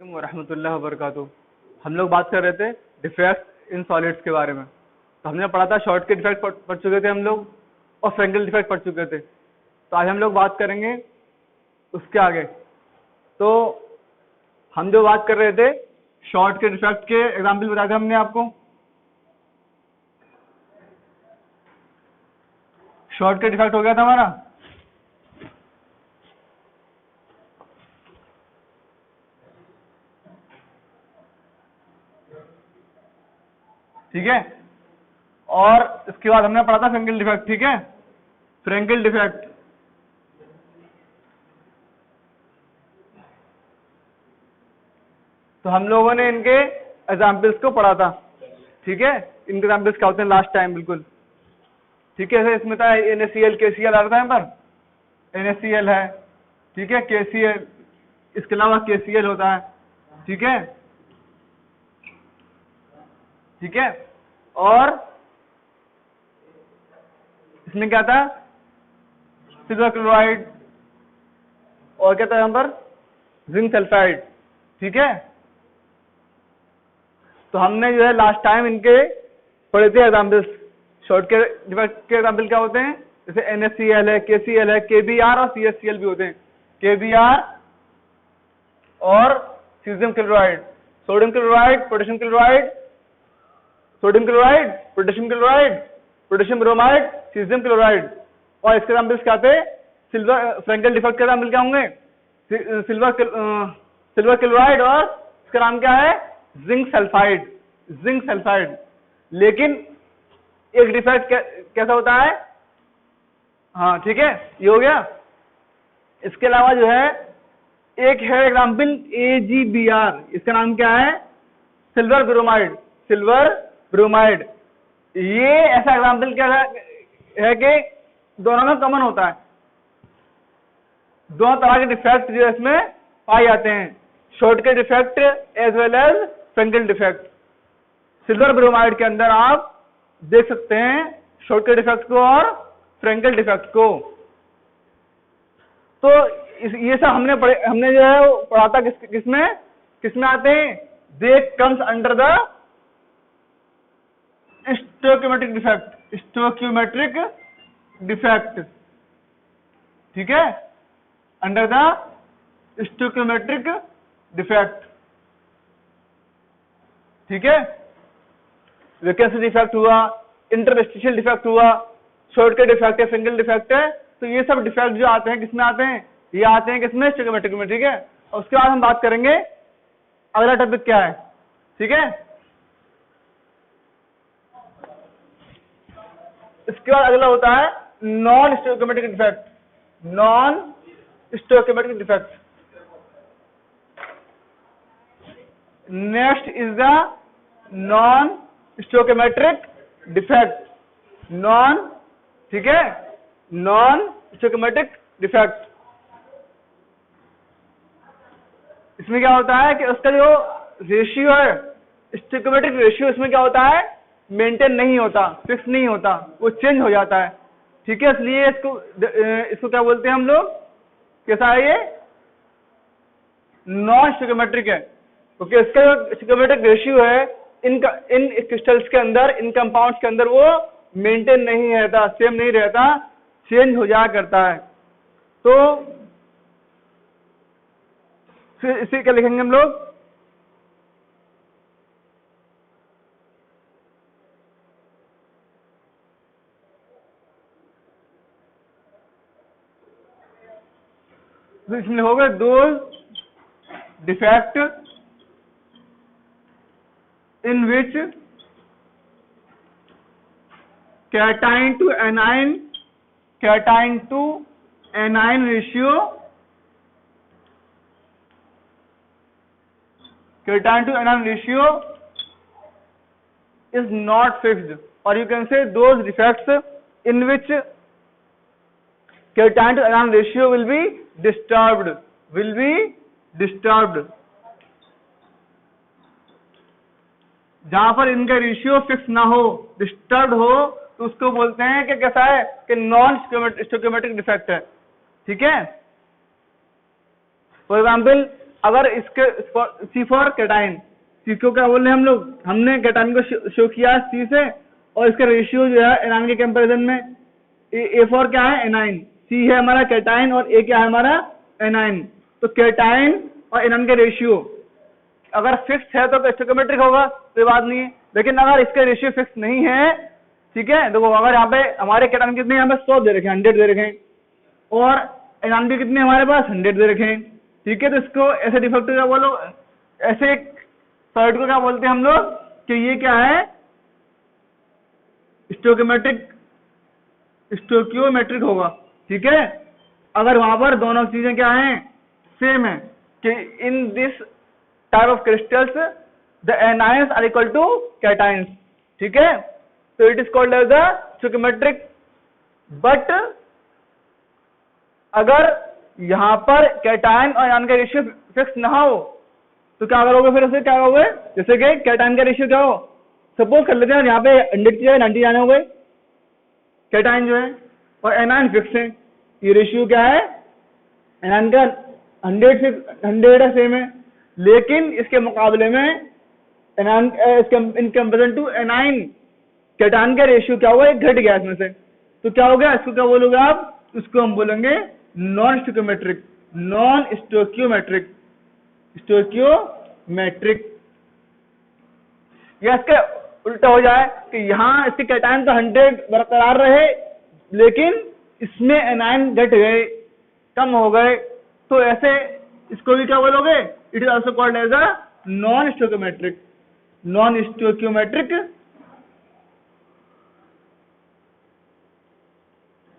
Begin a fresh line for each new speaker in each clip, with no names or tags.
वालेकुम वरहमतुल्लाहि वबरकातुहू। हम लोग बात कर रहे थे डिफेक्ट इन सॉलिड्स के बारे में। तो हमने पढ़ा था शॉर्ट के डिफेक्ट पढ़ चुके थे हम लोग, और फ्रेंगल डिफेक्ट पढ़ चुके थे। तो आज हम लोग बात करेंगे उसके आगे। तो हम जो बात कर रहे थे शॉर्ट के डिफेक्ट के एग्जाम्पल बताए थे हमने आपको। शॉर्ट के डिफेक्ट हो गया था हमारा, ठीक है। और इसके बाद हमने पढ़ा था फ्रेंगल डिफेक्ट, ठीक है। फ्रेंगल डिफेक्ट तो हम लोगों ने इनके एग्जाम्पल्स को पढ़ा था, ठीक है। इनके एग्जाम्पल्स क्या होते हैं लास्ट टाइम, बिल्कुल ठीक है। इसमें था NaCl KCl आ रहा था यहाँ पर, NaCl है, ठीक है, KCl, इसके अलावा KCl होता है, ठीक है, ठीक है। और इसमें क्या था, सिल्वर क्लोराइड, और क्या था यहाँ पर, जिंक सल्फाइड, ठीक है। तो हमने जो है लास्ट टाइम इनके पढ़े थे एग्जाम्पल्स। शॉर्ट के डिफेक्ट के एग्जाम्पल क्या होते हैं, जैसे NaCl है, KCl है, KBr और CHCl भी होते हैं। KBr और caesium chloride, sodium chloride, potassium chloride, sodium chloride, potassium chloride, potassium bromide, caesium chloride. और इसके एग्जाम्पल्स क्या थे, सिल्वर फ्रेंगल डिफेक्ट के एग्जाम्पल क्या होंगे, सिल्वर क्लोराइड, और इसका नाम क्या है, जिंक सल्फाइड, जिंक सल्फाइड। लेकिन एक डिफेक्ट कैसा होता है, हाँ ठीक है, ये हो गया। इसके अलावा जो है एक है एग्जाम्पल AgBr, इसका नाम क्या है, सिल्वर ब्रोमाइड, सिल्वर ब्रोमाइड। ये ऐसा एग्जाम्पल क्या है कि दोनों में कॉमन होता है, दोनों तरह के डिफेक्ट जो इसमें पाए जाते हैं, Schottky defect as well as Frenkel defect. Silver bromide के अंदर आप देख सकते हैं शॉर्ट के डिफेक्ट को और फ्रेंगल डिफेक्ट को। तो ये सब हमने जो है पढ़ा था, किसमें आते हैं, they comes under the stoichiometric defect, stoichiometric defect, ठीक है, अंडर द स्टोइकियोमेट्रिक डिफेक्ट, ठीक है। वैकेंसी डिफेक्ट हुआ, इंटरस्टिशियल डिफेक्ट हुआ, शॉर्ट के डिफेक्ट है, फ्रेंगल डिफेक्ट है। तो ये सब डिफेक्ट जो आते हैं किसमें आते हैं, ये आते हैं किसमें, स्टोइकियोमेट्रिक में, ठीक है। और उसके बाद हम बात करेंगे अगला टॉपिक क्या है, ठीक है। इसके बाद अगला होता है non stoichiometric defect, non stoichiometric defect. Next is the non stoichiometric defect, non, ठीक है, नॉन स्टोइकियोमेट्रिक डिफेक्ट। इसमें क्या होता है कि उसका जो रेशियो है, स्टोइकियोमेट्रिक रेशियो, इसमें क्या होता है, मेंटेन नहीं होता, फिक्स नहीं होता, वो चेंज हो जाता है, ठीक है। इसलिए इसको क्या बोलते हैं हम लोग, कैसा है ये, नॉन स्टोइकियोमेट्रिक है, क्योंकि इसका जो स्टोइकियोमेट्रिक रेशियो है इन क्रिस्टल्स के अंदर, इन कंपाउंड्स के अंदर वो मेंटेन नहीं रहता, सेम नहीं रहता, चेंज हो जाया करता है। तो फिर इसी क्या लिखेंगे हम लोग, तो इसमें होगा दो defect in which cation to anion ratio is not fixed, or you can say those defects in which cation to anion ratio will be disturbed, जहां पर इनका रेशियो फिक्स ना हो, डिस्टर्ब हो, तो उसको बोलते हैं कि कैसा है, कि नॉन स्टोइकियोमेट्रिक डिफेक्ट है, ठीक है। फॉर एग्जाम्पल अगर इसके सी फॉर कैटाइन, सी को क्या बोल रहे हैं हम लोग, हमने कैटाइन को शो किया सी से, और इसका रेशियो जो है एनाइन के कंपैरिजन में, ए फॉर क्या है एनाइन, सी है हमारा कैटाइन और ए क्या है हमारा एनाइन। तो कैटाइन और एनाइन के रेशियो अगर फिक्स है तो स्टोइकोमेट्रिक होगा, कोई बात नहीं है। लेकिन अगर इसके रेशियो फिक्स नहीं है, ठीक है, देखो अगर यहाँ पे हमारे कैटाइन कितने यहाँ पे 100 दे रखे हैं, 100 दे रखे हैं, और एनाइन भी कितने हमारे पास 100 दे रखे हैं, ठीक है। तो इसको ऐसे डिफेक्ट क्या बोलो, ऐसे सॉलिड को क्या बोलते हैं हम लोग कि ये क्या है स्टोइकियोमेट्रिक होगा, ठीक है। अगर वहां पर दोनों चीजें क्या हैं सेम है कि in this type of crystals the anions are equal to cations, ठीक है। तो it is called as the stoichiometric. But अगर यहां पर कैटाइन और एनाइन का रेशियो फिक्स ना हो तो क्या करोगे, फिर उसे क्या करोगे, जैसे कि कैटाइन का रेशियो क्या हो, सपोज कर लेते हैं यहाँ पे 100 की जगह 90 जाने हो गए, कैटाइन जो है, और एनाइन फिक्स है, ये रेशियो क्या है एनाइन का 100 सेम है। लेकिन इसके मुकाबले में anion in comparison to anion cation का रेशियो क्या हुआ, एक घट गया इसमें से, तो क्या हो गया, इसको क्या बोलोगे आप, इसको हम बोलेंगे non stoichiometric, non stoichiometric, stoichiometric. या इसका उल्टा हो जाए कि यहाँ इसके कैटाइन तो 100 बरकरार रहे लेकिन इसमें एनाइन घट गए, कम हो गए, तो ऐसे इसको भी क्या बोलोगे, it is also called as a non stoichiometric, non stoichiometric,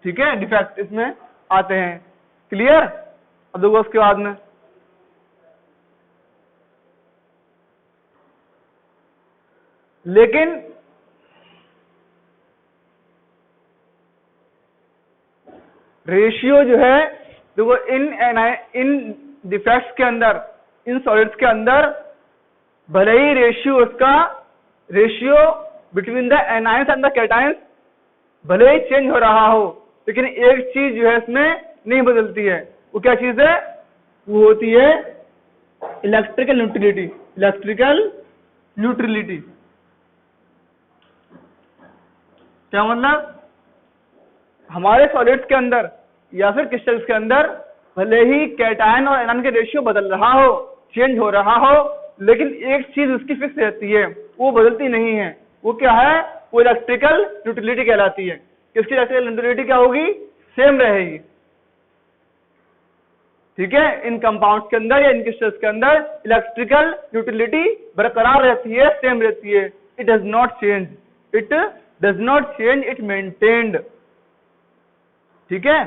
ठीक है। डिफेक्ट इसमें आते हैं, क्लियर। अब देखो उसके बाद में लेकिन रेशियो जो है देखो इन डिफेक्ट्स के अंदर, इन सॉलिड्स के अंदर भले ही ratio between the anions and the cations भले ही चेंज हो रहा हो, लेकिन एक चीज जो है इसमें नहीं बदलती है। वो क्या चीज है, वो होती है इलेक्ट्रिकल न्यूट्रलिटी। इलेक्ट्रिकल न्यूट्रलिटी क्या मतलब, हमारे सॉलिड्स के अंदर या फिर क्रिस्टल्स के अंदर भले ही कैटायन और एनायन के रेशियो बदल रहा हो, चेंज हो रहा हो, लेकिन एक चीज उसकी फिक्स रहती है, वो बदलती नहीं है। वो क्या है, वो इलेक्ट्रिकल न्यूट्रलिटी कहलाती है। किसकी इलेक्ट्रिकल न्यूट्रलिटी क्या होगी, सेम रहेगी, ठीक है। इन कंपाउंड्स के अंदर या इन क्रिस्टल्स के अंदर इलेक्ट्रिकल न्यूट्रलिटी बरकरार रहती है, सेम रहती है। It does not change, it does not change, it maintained, ठीक है।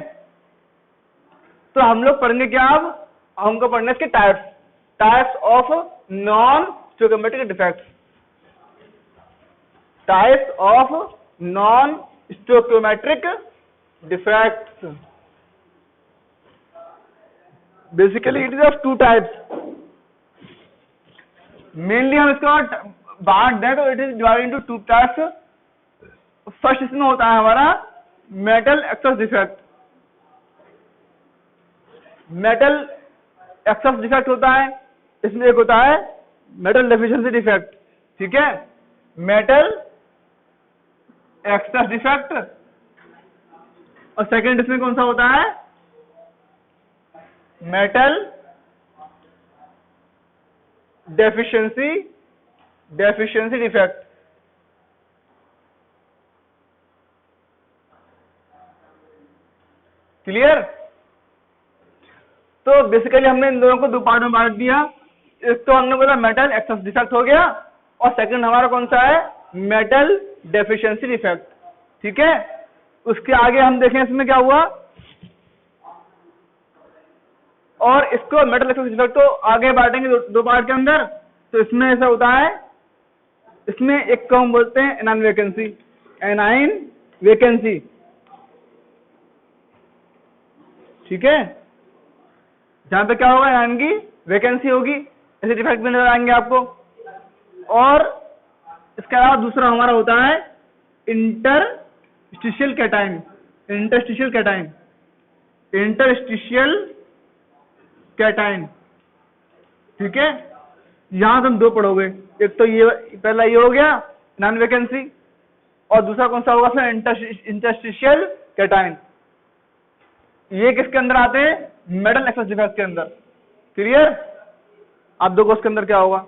तो हम लोग पढ़ेंगे क्या, अब हमको पढ़ना इसके types of non stoichiometric defects, types of non stoichiometric defects. Basically it is of two types, mainly हम इसको बांट दें तो it is divided into two types. First इसमें होता है हमारा metal access defect. Metal access defect होता है, इसमें एक होता है मेटल डेफिशिएंसी डिफेक्ट, ठीक है। मेटल एक्सेस डिफेक्ट, और सेकंड इसमें कौन सा होता है, मेटल डेफिशिएंसी डिफेक्ट। क्लियर। तो बेसिकली हमने इन दोनों को दो पार्ट में बांट दिया। एक तो हमने बोला मेटल एक्सेस डिफेक्ट हो गया, और सेकंड हमारा कौन सा है, मेटल डेफिशिएंसी डिफेक्ट, ठीक है। उसके आगे हम देखें इसमें क्या हुआ, और इसको मेटल एक्सेस डिफेक्ट को आगे बांटेंगे दो पार्ट के अंदर। तो इसमें ऐसा होता है, इसमें एक को हम बोलते हैं एनाइन वैकेंसी, ठीक है। जहां पे क्या होगा, एनाइन की वैकेंसी होगी, ऐसे डिफेक्ट भी नजर आएंगे आपको। और इसके अलावा दूसरा हमारा होता है इंटरस्टिशियल कैटाइन। ठीक है, यहां तुम दो पढ़ोगे, एक तो ये पहला ये हो गया नॉन वैकेंसी, और दूसरा कौन सा होगा फिर इंटरस्टिशियल कैटायन। ये किसके अंदर आते हैं? मेटल एक्सेस डिफेक्ट के अंदर। क्लियर? आप देखो उसके अंदर क्या होगा।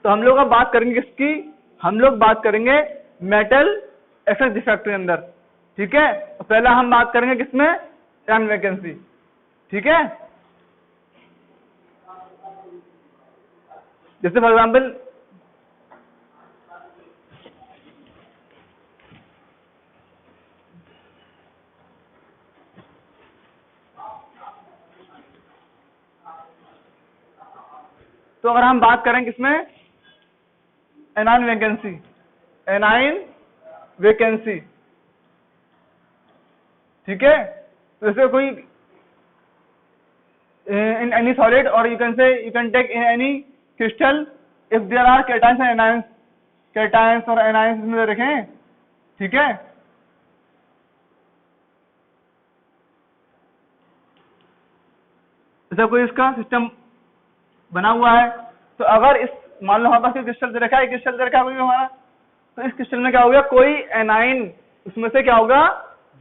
तो हम लोग अब बात करेंगे किसकी? हम लोग बात करेंगे मेटल एक्सेस डिफेक्ट के अंदर। ठीक है, तो पहला हम बात करेंगे किसमें? Non vacancy. ठीक है, जैसे फॉर एग्जाम्पल तो अगर हम बात करें किसमें? A9 vacancy, A9 vacancy. ठीक है, तो जैसे कोई in any solid or you can take in any crystal if there are cations and anions, cations और anions में रखें। ठीक है, जैसा कोई इसका सिस्टम बना हुआ है, तो अगर इस मान लो हमारे पास क्रिस्टल दे रखा है, क्रिस्टल दे रखा है कोई हमारा, तो इस क्रिस्टल में क्या हो गया? कोई एनाइन उसमें से क्या होगा?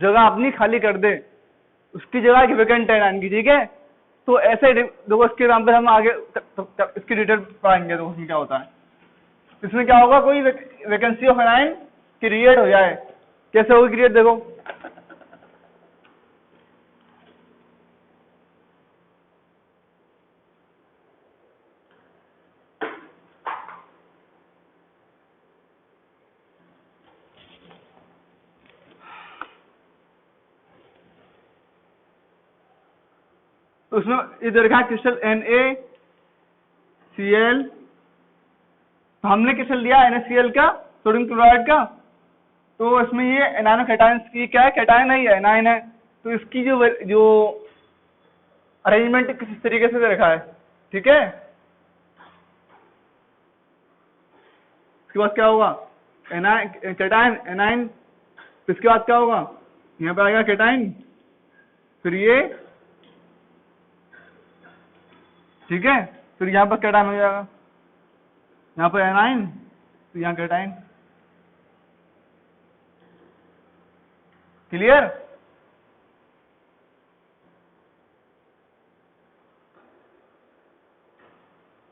जगह अपनी खाली कर दे, उसकी जगह एक वेकेंट है एनाइन की। ठीक है, तो ऐसे देखो इसके एग्जाम्पल हम आगे इसकी डिटेल पढ़ाएंगे, तो उसमें क्या होता है। इसमें क्या होगा? कोई वैकेंसी ऑफ एनाइन क्रिएट हो जाए। कैसे होगी क्रिएट? देखो तो उसमें इधर रखा क्रिस्टल NaCl, तो हमने क्रिस्टल लिया NaCl का, सोडियम क्लोराइड का, तो इसमें ये एनायन कैटायन की क्या है? कैटायन है, ये एनायन है। तो इसकी जो अरेंजमेंट किस तरीके से रखा है। ठीक है, इसके बाद क्या होगा? एनायन कैटायन एनायन, इसके बाद क्या होगा? यहाँ पे आएगा कैटायन, फिर ये, ठीक है, फिर यहाँ पर कैटायन हो जाएगा, यहाँ पर एनाइन, तो यहाँ कैटायन। क्लियर?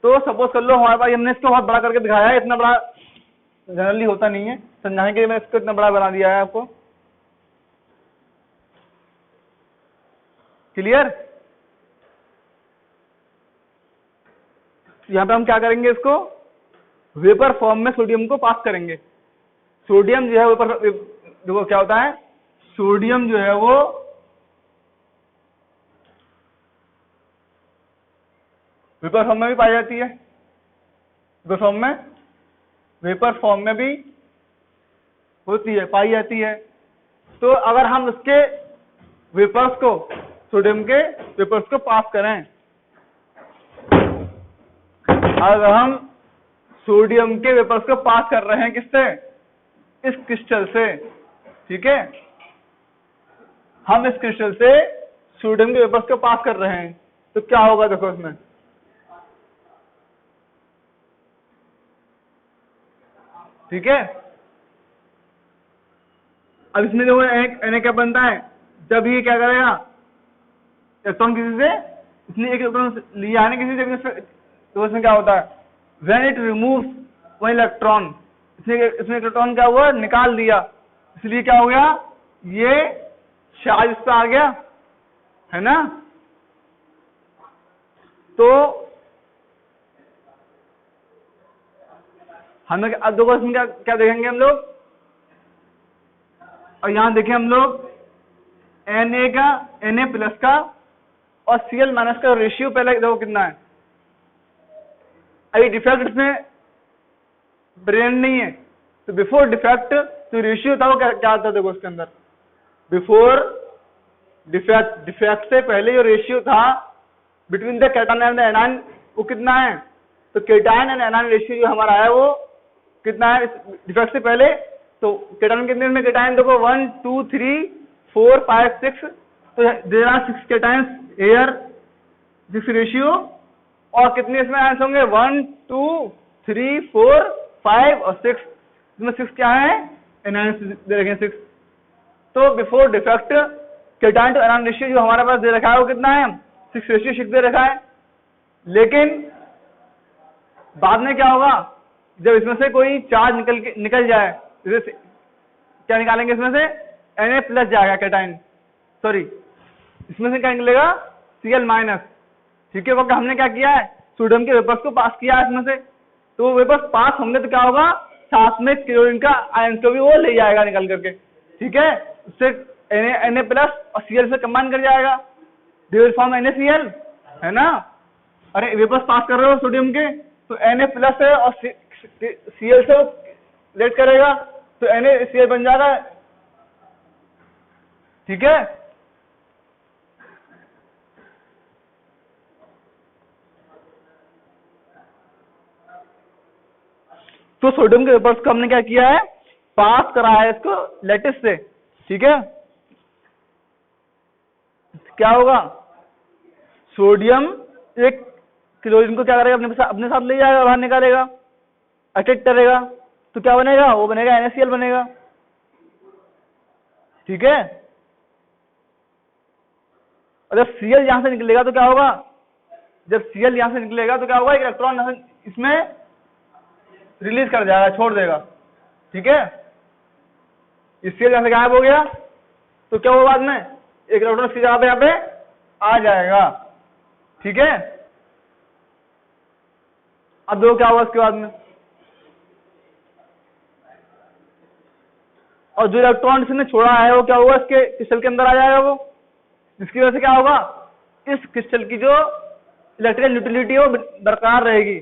तो सपोज कर लो हमारे पास, हमने इसको बहुत बड़ा करके दिखाया है, इतना बड़ा जनरली होता नहीं है, समझाने के लिए मैं इसको इतना बड़ा बना दिया है आपको। क्लियर? यहाँ पे हम क्या करेंगे? इसको वेपर फॉर्म में सोडियम को पास करेंगे। सोडियम जो है वेपर, देखो क्या होता है, सोडियम जो है वो वेपर फॉर्म में भी पाई जाती है, वेपर फॉर्म में, वेपर फॉर्म में भी होती है, पाई जाती है। तो अगर हम उसके वेपर्स को, सोडियम के वेपर्स को पास करें, अगर हम सोडियम के वेपर्स को पास कर रहे हैं किससे? इस क्रिस्टल से। ठीक है, हम इस क्रिस्टल से सोडियम के वेपर्स को पास कर रहे हैं, तो क्या होगा? देखो इसमें ठीक है, अब इसमें देखो Na क्या बनता है? जब ये क्या करेगा, इलेक्ट्रॉन किसी से, इसने एक इलेक्ट्रॉन लिया है ना किसी से, तो इसमें क्या होता है? When it removes one electron, इसमें इलेक्ट्रॉन क्या हुआ? निकाल दिया, इसलिए क्या हो गया? ये चार्ज इस पर आ गया, है ना। तो हमें अब देखो इसमें क्या क्या देखेंगे हम लोग, और यहां देखें हम लोग Na का, Na प्लस का और Cl माइनस का रेशियो पहले देखो कितना है। अभी डिफेक्ट इसमें ब्रेन नहीं है, तो बिफोर डिफेक्ट जो रेशियो था वो क्या आता? देखो उसके अंदर बिफोर डिफेक्ट, डिफेक्ट से पहले जो रेशियो था between the cation and the anion, वो कितना है? तो कैटायन एंड एनायन रेशियो जो हमारा है वो कितना है डिफेक्ट से पहले? तो कैटायन कितने में? कैटायन देखो 1 2 3 4 5 6, तो there are 6 cations here, 6 ratio, और कितने इसमें आयंस होंगे 1 2 3 4 5 और 6, इसमें 6 क्या है एनायंस दे रखे हैं 6। तो before defect cation to anion ratio जो हमारे पास दे रखा है वो कितना है 6 रेशियो 6 दे रखा है। लेकिन बाद में क्या होगा जब इसमें से कोई चार्ज निकल जाए, जैसे क्या निकालेंगे इसमें से Na+ जाएगा केटायन, सॉरी इसमें से क्या निकलेगा Cl-, ठीक है। क्योंकि हमने क्या किया है सोडियम के वेपर्स को पास किया है इसमें से, तो वेपर्स पास होंगे तो क्या होगा साथ में क्लोरीन का आयन को भी वो ले जाएगा निकल करके, ठीक है। उससे Na+ और Cl से कंबाइन कर जाएगा, दे विल फॉर्म NaCl, है ना। अरे वेपर्स पास कर रहे हो सोडियम के तो Na+ है और Cl से लेट करेगा तो NaCl बन जाएगा, ठीक है। तो सोडियम के वेपर्स को हमने क्या किया है पास करा है इसको लेटिस से, ठीक है। क्या होगा सोडियम एक क्लोरीन को क्या करेगा अपने साथ ले जाएगा, बाहर निकालेगा, अटैक करेगा, तो क्या बनेगा वो बनेगा NaCl बनेगा, ठीक है। और जब Cl यहां से निकलेगा तो क्या होगा, जब Cl यहां से निकलेगा तो क्या होगा एक इलेक्ट्रॉन इसमें रिलीज कर जाएगा, छोड़ देगा, ठीक है। Cl यहां से गायब हो गया तो क्या होगा बाद में एक इलेक्ट्रॉन इसकी जगह पे यहाँ पे आ जाएगा, ठीक है। अब देखो क्या होगा इसके बाद में, और जो इलेक्ट्रॉन इसने छोड़ा है वो क्या होगा इसके क्रिस्टल के अंदर आ जाएगा वो, जिसकी वजह से क्या होगा इस क्रिस्टल की जो इलेक्ट्रिकल न्यूट्रलिटी है वो बरकरार रहेगी।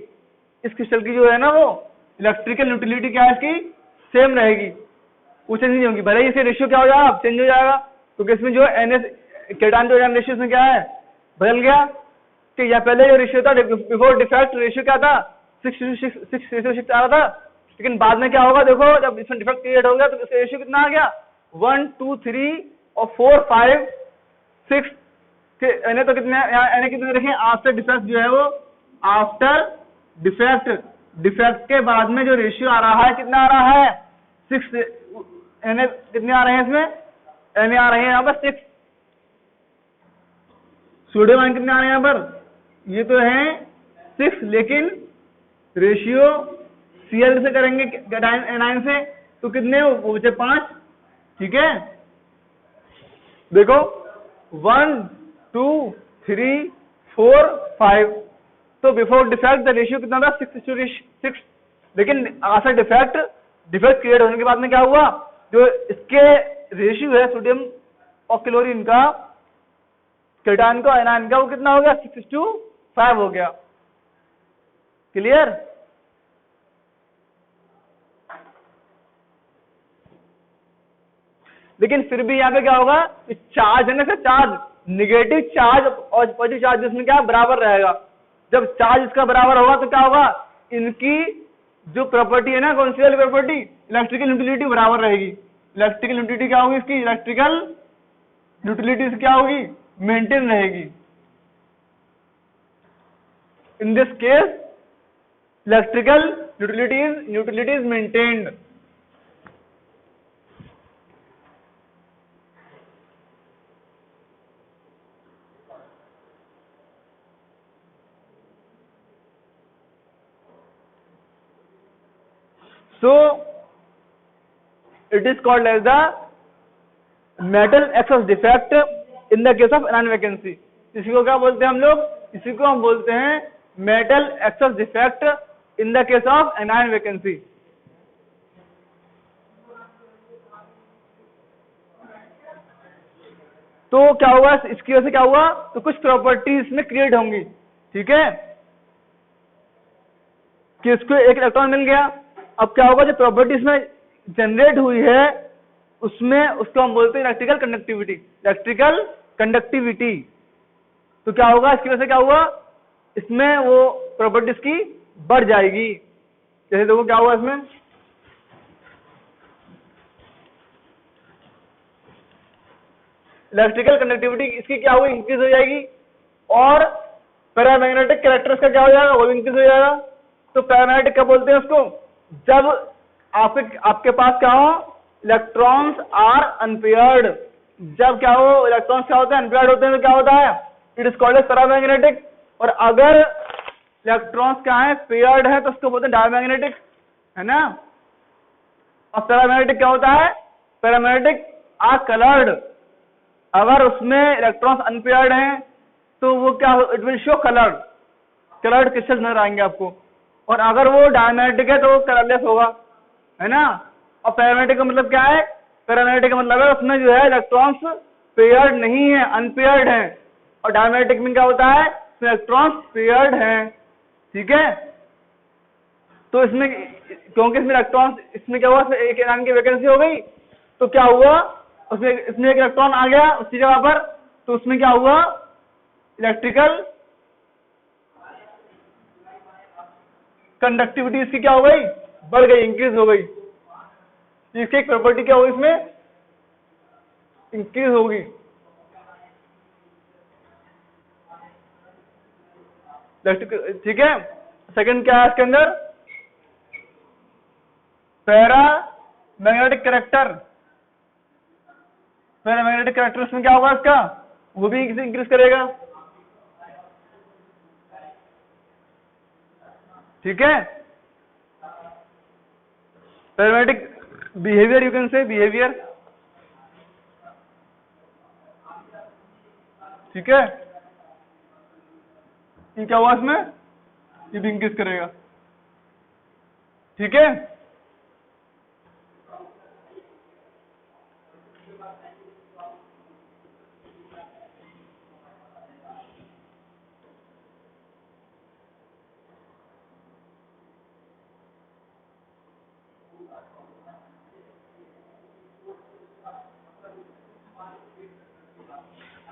इस क्रिस्टल की जो है ना वो इलेक्ट्रिकल न्यूट्रलिटी क्या है इसकी सेम रहेगी, वो चेंज नहीं होगी, भले ही इसे रेशियो क्या हो जाएगा चेंज हो जाएगा, क्योंकि इसमें जो केटायन टू एनायन रेशियो में क्या है बदल गया, कि या पहले जो रेशियो था बिफोर डिफेक्ट रेशियो क्या था 6:6 आ रहा था, लेकिन बाद में क्या होगा देखो जब इसमें डिफेक्ट क्रिएट हो गया तो इसका रेशियो कितना आ गया 1 2 3 और 4 5 6 के तो कितने यानी कितने देखें आफ्टर डिफेक्ट जो है वो आफ्टर डिफेक्ट के बाद में जो रेशियो आ रहा है कितना आ रहा है 6, कितने आ रहे हैं इसमें Na आ रहे हैं यहाँ पर 6, सोडियम आयन कितने आ रहे हैं यहाँ पर ये तो है 6, लेकिन रेशियो Cl से करेंगे एनायन से तो कितने वो बचे 5, ठीक है। देखो 1 2 3 4 5, तो बिफोर डिफेक्ट द रेशियो कितना था 6:6, लेकिन आफ्टर डिफेक्ट क्रिएट होने के बाद में क्या हुआ जो इसके रेशियो है सोडियम और क्लोरीन का केटायन का एनायन का वो कितना हो गया 6:5 हो गया, क्लियर। लेकिन फिर भी यहाँ पे क्या होगा चार्ज है ना सर, चार्ज निगेटिव चार्ज और पॉजिटिव चार्ज इसमें क्या बराबर रहेगा। जब चार्ज इसका बराबर होगा तो क्या होगा इनकी जो प्रॉपर्टी है ना कौन सी वाली प्रॉपर्टी इलेक्ट्रिकल न्यूट्रलिटी बराबर रहेगी। इलेक्ट्रिकल न्यूट्रलिटी क्या होगी इसकी इलेक्ट्रिकल न्यूट्रलिटी क्या होगी मेंटेन रहेगी। In this case electrical neutrality is maintained. So it is called as the metal excess defect in the case of anion vacancy। इसी को क्या बोलते हैं हम लोग, इसी को हम बोलते हैं metal access defect in the case of anion vacancy. तो क्या हुआ इसकी वजह से क्या हुआ तो कुछ प्रॉपर्टीज में क्रिएट होंगी, ठीक है, कि इसको एक इलेक्ट्रॉन मिल गया। अब क्या होगा जो प्रॉपर्टीज में जनरेट हुई है उसमें उसको हम बोलते हैं इलेक्ट्रिकल कंडक्टिविटी। तो क्या होगा इसकी वजह से क्या हुआ इसमें वो प्रॉपर्टीज की बढ़ जाएगी। जैसे देखो क्या हुआ इसमें इलेक्ट्रिकल कंडक्टिविटी इसकी क्या हुई इंक्रीज हो जाएगी और पैरामैग्नेटिक कैरेक्टर का क्या हो जाएगा, वो इंक्रीज हो जाएगा। तो पैरामैग्नेटिक क्या बोलते हैं उसको, जब आपके पास क्या हो, इलेक्ट्रॉन्स आर अनपेयर्ड, जब क्या हो, इलेक्ट्रॉन्स क्या होते हैं, अनपेयर्ड होते हैं, तो क्या होता है, it is called as paramagnetic. और अगर इलेक्ट्रॉन्स क्या है, पेयर्ड है, तो उसको बोलते हैं डायमैग्नेटिक, है ना। और पैरामैग्नेटिक क्या होता है, पैरामैग्नेटिक आर कलर्ड, अगर उसमें इलेक्ट्रॉन्स अनपेयर्ड हैं तो वो क्या, it will show coloured, coloured crystal नजर आएंगे आपको। और अगर वो डायमैग्नेटिक है तो वो कलरलेस होगा, है ना। और पैरामैग्नेटिक का मतलब क्या है, पैरामैग्नेटिक का मतलब है उसमें जो है इलेक्ट्रॉन्स पेयर्ड नहीं है, अनपेयर्ड है। और डायमैग्नेटिक में क्या होता है, इलेक्ट्रॉन्स पेयर्ड हैं, ठीक है। तो इसमें क्योंकि इसमें इलेक्ट्रॉन्स, इसमें क्या हुआ, एक इलेक्ट्रॉन की वैकेंसी हो गई, तो क्या हुआ, उसमें इसमें एक इलेक्ट्रॉन आ गया उसकी जगह पर, तो उसमें क्या हुआ, इलेक्ट्रिकल कंडक्टिविटी इसकी क्या हो गई, बढ़ गई, इंक्रीज हो गई। इसकी एक प्रॉपर्टी क्या होगी, इसमें इंक्रीज होगी। ठीक है। सेकंड क्या है इसके अंदर, para magnetic character, paramagnetic character इसमें क्या होगा इसका, वो भी इंक्रीज करेगा, ठीक है। Paramagnetic behaviour, you can say behaviour, ठीक है। ये क्या हुआ इसमें, ये भी इंक्रीज करेगा, ठीक है।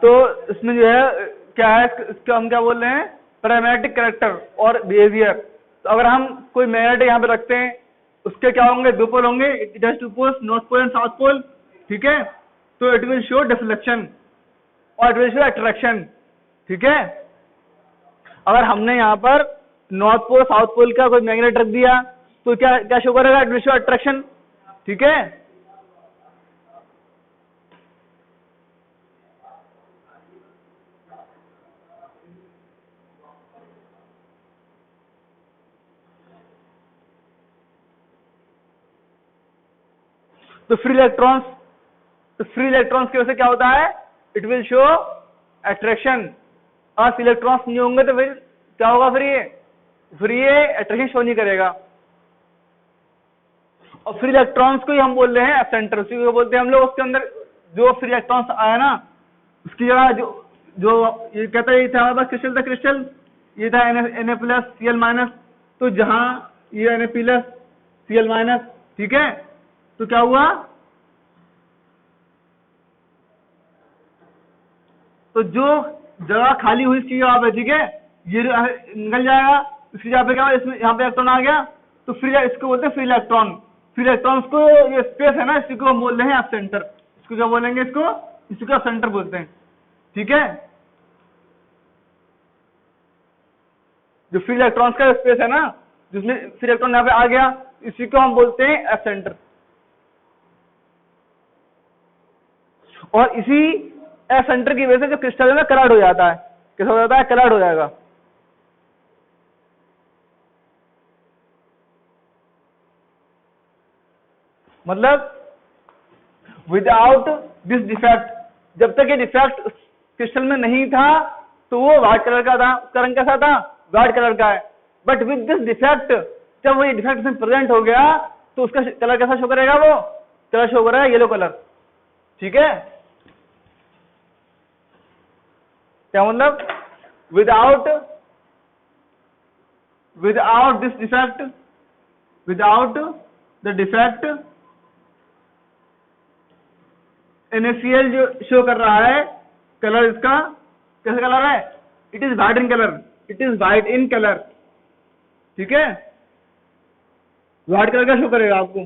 तो इसमें जो है क्या है, इसका हम क्या बोल रहे हैं, पैरामैग्नेटिक कैरेक्टर और बिहेवियर। तो अगर हम कोई मैग्नेट यहाँ पे रखते हैं, उसके क्या होंगे, दो पोल होंगे, it has two poles, north pole and south pole, ठीक है। तो इट विल शो डिफ्लेक्शन और इट विल शो अट्रैक्शन, ठीक है। अगर हमने यहाँ पर नॉर्थ पोल साउथ पोल का कोई मैग्नेट रख दिया तो क्या क्या शो करेगा, इट विल शो अट्रैक्शन, ठीक है। तो फ्री इलेक्ट्रॉन्स, तो फ्री इलेक्ट्रॉन्स की वजह से क्या होता है, इट विल शो अट्रैक्शन। और इलेक्ट्रॉन्स नहीं होंगे तो फिर क्या होगा, फ्री अट्रैक्शन शो नहीं करेगा। और फ्री इलेक्ट्रॉन्स को ही हम बोल रहे हैं एब्सेंटर, उसी को बोलते हैं हम लोग। उसके अंदर जो फ्री इलेक्ट्रॉन्स आया ना, उसकी जगह जो जो ये कहता है, ये था हमारे पास क्रिस्टल था, क्रिस्टल ये था Na प्लस Cl माइनस, तो जहां ये Na प्लस Cl माइनस, ठीक है। तो क्या हुआ, तो जो जगह खाली हुई इसकी जगह पे, ठीक है, ये निकल जाएगा, इसकी जगह पे क्या हुआ, इसमें यहाँ पे इलेक्ट्रॉन आ गया, तो फ्री, इसको बोलते हैं फ्री इलेक्ट्रॉन। फ्री इलेक्ट्रॉन्स को, ये स्पेस है ना, इसी को हम बोल रहे हैं एब्सेंटर। इसको क्या बोलेंगे, इसको, इसी को एब्सेंटर बोलते हैं, ठीक है। जो फ्री इलेक्ट्रॉन्स का स्पेस है ना, जिसमें फ्री इलेक्ट्रॉन यहाँ पे आ गया, इसी को हम बोलते हैं एब्सेंटर। और इसी एब्सेंटर की वजह से जो क्रिस्टल है ना, कलर्ड हो जाता है। कैसा हो जाता है, कलर्ड हो जाएगा। मतलब विदाउट दिस डिफेक्ट, जब तक ये डिफेक्ट क्रिस्टल में नहीं था तो वो व्हाइट कलर का था, उसका रंग कैसा था, व्हाइट कलर का है। बट विद दिस डिफेक्ट, जब वो डिफेक्ट इसमें प्रेजेंट हो गया तो उसका कलर कैसा शो करेगा, वो कलर शो करेगा येलो कलर, ठीक है। क्या मतलब, without this defect, without the defect NaCl जो शो कर रहा है कलर, इसका कैसा कलर है, it is white in colour, it is white in colour, ठीक है। व्हाइट कलर का शो करेगा आपको।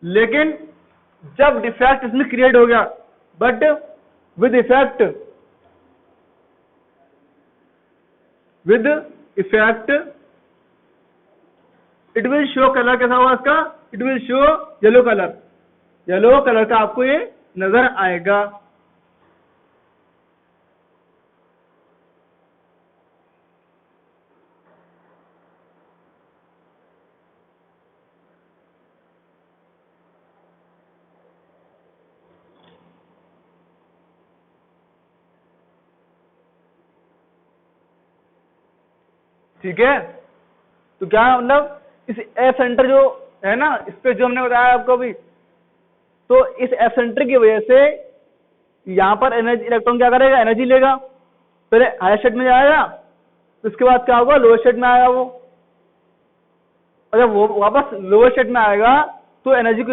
लेकिन जब डिफेक्ट इसमें क्रिएट हो गया, but with effect with effect it will show colour, कैसा होगा इसका, it will show yellow colour, yellow colour का आपको ये नजर आएगा। ठीक है, तो क्या मतलब इस एफ सेंटर जो है ना, इस पे जो हमने बताया आपको अभी, तो इस एफ सेंटर की वजह से यहां पर एनर्जी, इलेक्ट्रॉन क्या करेगा, एनर्जी लेगा, पहले हायर स्टेट में जाएगा, तो उसके बाद क्या होगा, लोअर स्टेट में आएगा वो, और जब वो वापस लोअर स्टेट में आएगा तो एनर्जी को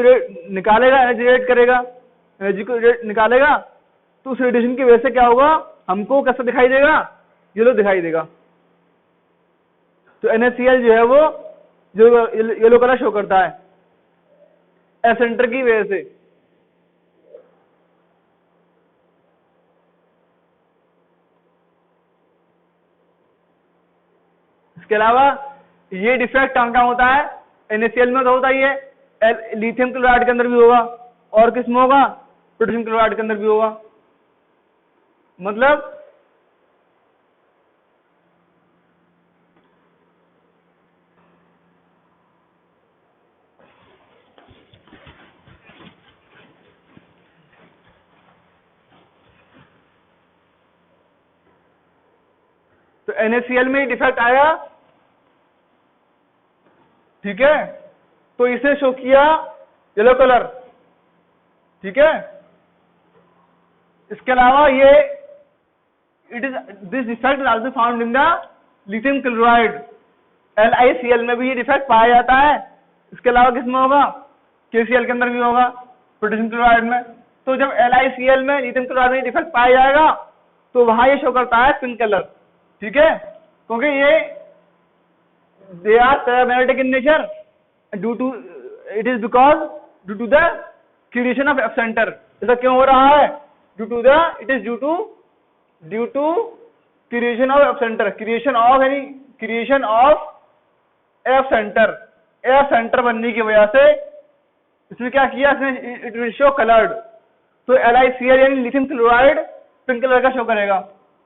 निकालेगा, एनर्जी रेडिएट करेगा, एनर्जी को निकालेगा, तो उस रेडिएशन की वजह से क्या होगा, हमको कैसा दिखाई देगा, येलो दिखाई देगा। तो NaCl जो है वो जो येलो कलर शो करता है एफ सेंटर की वजह से। इसके अलावा ये डिफेक्ट कहाँ होता है, NaCl में तो होता ही है, लिथियम क्लोराइड के अंदर भी होगा, और किस में होगा, पोटेशियम क्लोराइड के अंदर भी होगा। मतलब तो NaCl में ही डिफेक्ट आया, ठीक है, तो इसे शो किया येलो कलर, ठीक है। इसके अलावा ये it is this defect is also found in the lithium chloride, LiCl में भी ये डिफेक्ट पाया जाता है। इसके अलावा किसमें होगा, KCl के अंदर भी होगा, पोटेशियम क्लोराइड में। तो जब LiCl में लिथियम क्लोराइड में डिफेक्ट पाया जाएगा तो वहां ये शो करता है पिंक कलर, ठीक है, क्योंकि ये they are paramagnetic in nature due to it is because due to the creation of F center. ऐसा क्यों हो रहा है, due to the it is due to creation of F center, creation of F center, F center बनने की वजह से इसने क्या किया, इसने इट विल शो कलर्ड। तो LiCl यानी लिथियम क्लोराइड पिंक कलर का शो करेगा,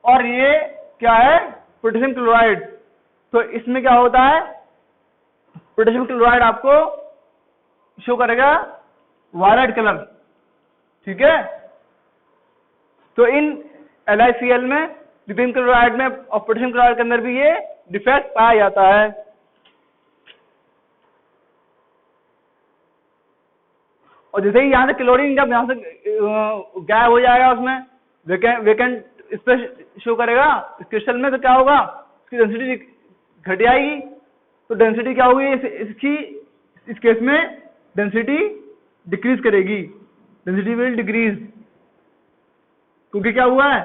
और ये क्या है, पोटेशियम क्लोराइड, तो इसमें क्या होता है, पोटेशियम क्लोराइड आपको शो करेगा वायलेट कलर, ठीक है। तो इन LiCl में, लिथियम क्लोराइड में और पोटेशियम क्लोराइड के अंदर भी ये डिफेक्ट पाया जाता है। और जैसे ही यहां से क्लोरीन जब यहां से गायब हो जाएगा, उसमें वेकेंट इस पे शो करेगा क्रिस्टल में, तो क्या होगा, इसकी डेंसिटी घट जाएगी। तो डेंसिटी क्या होगी इसकी, इस केस में डेंसिटी डिक्रीज करेगी, डेंसिटी विल डिक्रीज, क्योंकि क्या हुआ है,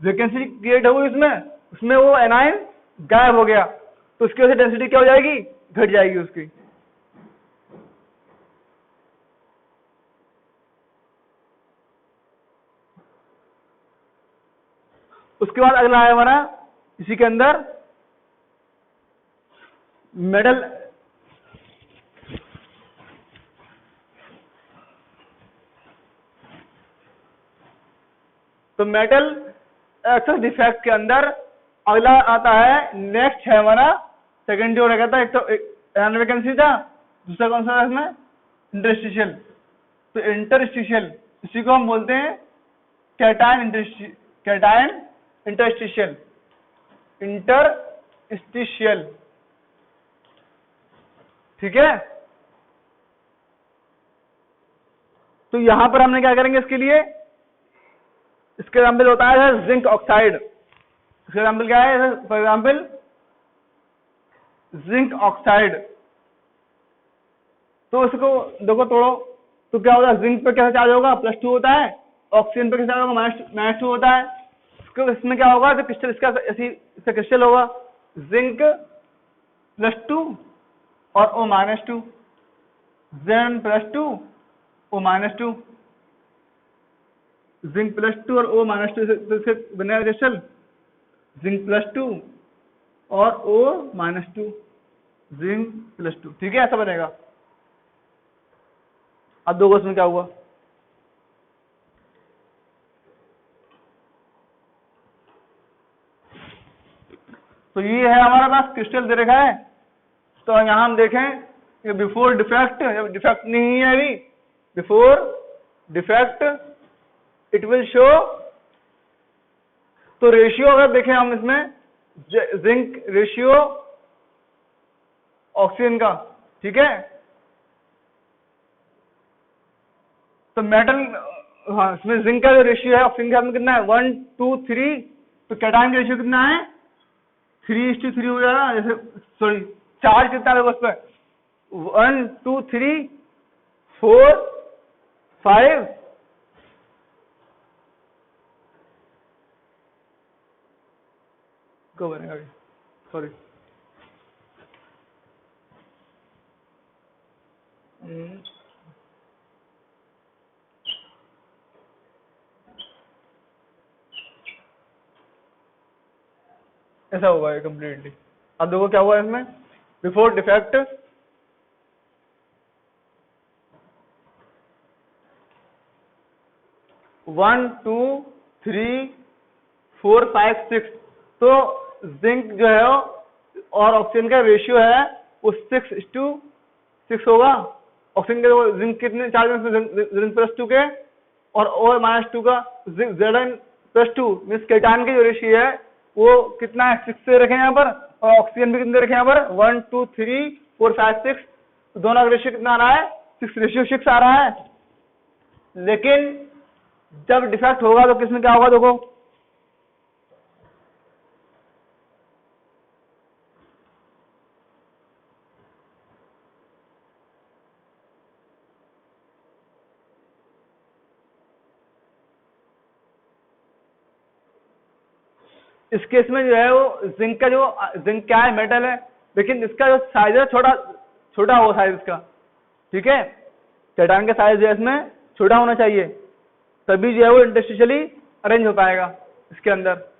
वैकेंसी क्रिएट हो गई उसमें वो एनाइन गायब हो गया, तो उसकी वजह से डेंसिटी क्या हो जाएगी, घट जाएगी उसकी। उसके बाद अगला है हमारा इसी के अंदर मेटल, तो मेटल एक्सेस डिफेक्ट के अंदर अगला आता है, नेक्स्ट है हमारा सेकंड जो रहेगा था, एक तो एनान वैकेंसी था, दूसरा कौन सा है इसमें, इंटरस्टिशियल। तो इंटरस्टिशियल इसी को हम बोलते हैं कैटायन इंटरस्टिशियल, इंटरस्टिशियल, ठीक है। तो यहां पर हमने क्या करेंगे इसके लिए, इसके एग्जाम्पल होता है जिंक ऑक्साइड, इसका एग्जाम्पल क्या है, फॉर एग्जाम्पल जिंक ऑक्साइड। तो इसको देखो तोड़ो, तो क्या होगा, जिंक पे कैसा चार्ज होगा, +2 होता है, ऑक्सीजन पे कैसा होगा, -2 होता है। इसमें क्या होगा, तो क्रिस्टल इसका क्रिस्टल होगा जिंक +2 और O -2, Zn +2 O -2, जिंक +2 और O -2 से बनेगा क्रिस्टल, जिंक +2 और O-2 जिंक +2, ठीक है, ऐसा बनेगा। अब दो क्वेश्चन क्या हुआ, तो ये है हमारे पास क्रिस्टल दे रखा है। तो यहां हम देखें कि बिफोर डिफेक्ट, डिफेक्ट नहीं है अभी, before defect it will show. तो रेशियो अगर देखें हम इसमें जिंक रेशियो ऑक्सीजन का, ठीक है, तो मेटल, हाँ, इसमें जिंक का जो रेशियो है ऑक्सीजन के साथ में कितना है, 1 2 3, तो कैटायन का रेशियो कितना है, 3:3 हो जाएगा। जैसे सॉरी, चार्ज कितना है उस पर, 1 2 3 4 5, को बनेगा, सॉरी, ऐसा होगा ये कंप्लीटली। अब देखो क्या हुआ इसमें, बिफोर डिफेक्ट 1 2 3 4 5 6, तो जिंक जो है और ऑक्सीजन का रेशियो है वो 6:6 होगा। ऑक्सीजन के जिंक कितने चार्ज में, जिंक +2 के, और O-2 का Zn+2 मीन्स कैटायन की जो रेशियो है वो कितना है, 6 से रखें यहाँ पर, और ऑक्सीजन भी कितने रखें यहाँ पर, 1 2 3 4 5 6, तो दोनों का रेशियो कितना आ रहा है, 6:6 आ रहा है। लेकिन जब डिफेक्ट होगा तो किसमें क्या होगा, देखो इस केस में जो है वो जिंक का जो, जिंक क्या है, मेटल है, लेकिन इसका जो साइज है छोटा छोटा हो साइज इसका, ठीक है, कैटायन का साइज जो है इसमें छोटा होना चाहिए, तभी जो है वो इंटरस्टिशियली अरेंज हो पाएगा इसके अंदर।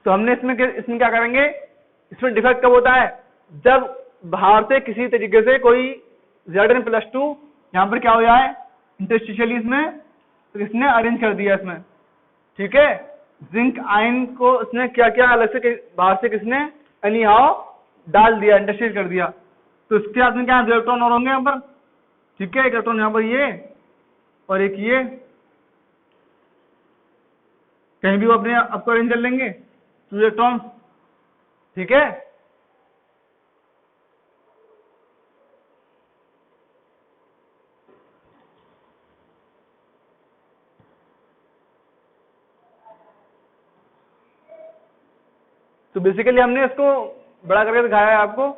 तो हमने इसमें क्या करेंगे, इसमें डिफेक्ट कब होता है, जब बाहर से किसी तरीके से कोई Zn+2 यहाँ पर क्या हो जाए, इंटरस्टिशियली इसमें तो इसने अरेंज कर दिया इसमें, ठीक है, जिंक आयन को इसने क्या क्या अलग से बाहर से किसने एनी हाउ डाल दिया, इंटरस्टिशियल कर दिया, तो इसके साथ में क्या इलेक्ट्रॉन और होंगे यहाँ पर, ठीक है, एक इलेक्ट्रॉन यहाँ पर ये और एक ये, कहीं भी वो अपने आपको अरेंज कर लेंगे इलेक्ट्रॉन, ठीक है। तो बेसिकली हमने इसको बड़ा करके दिखाया है आपको,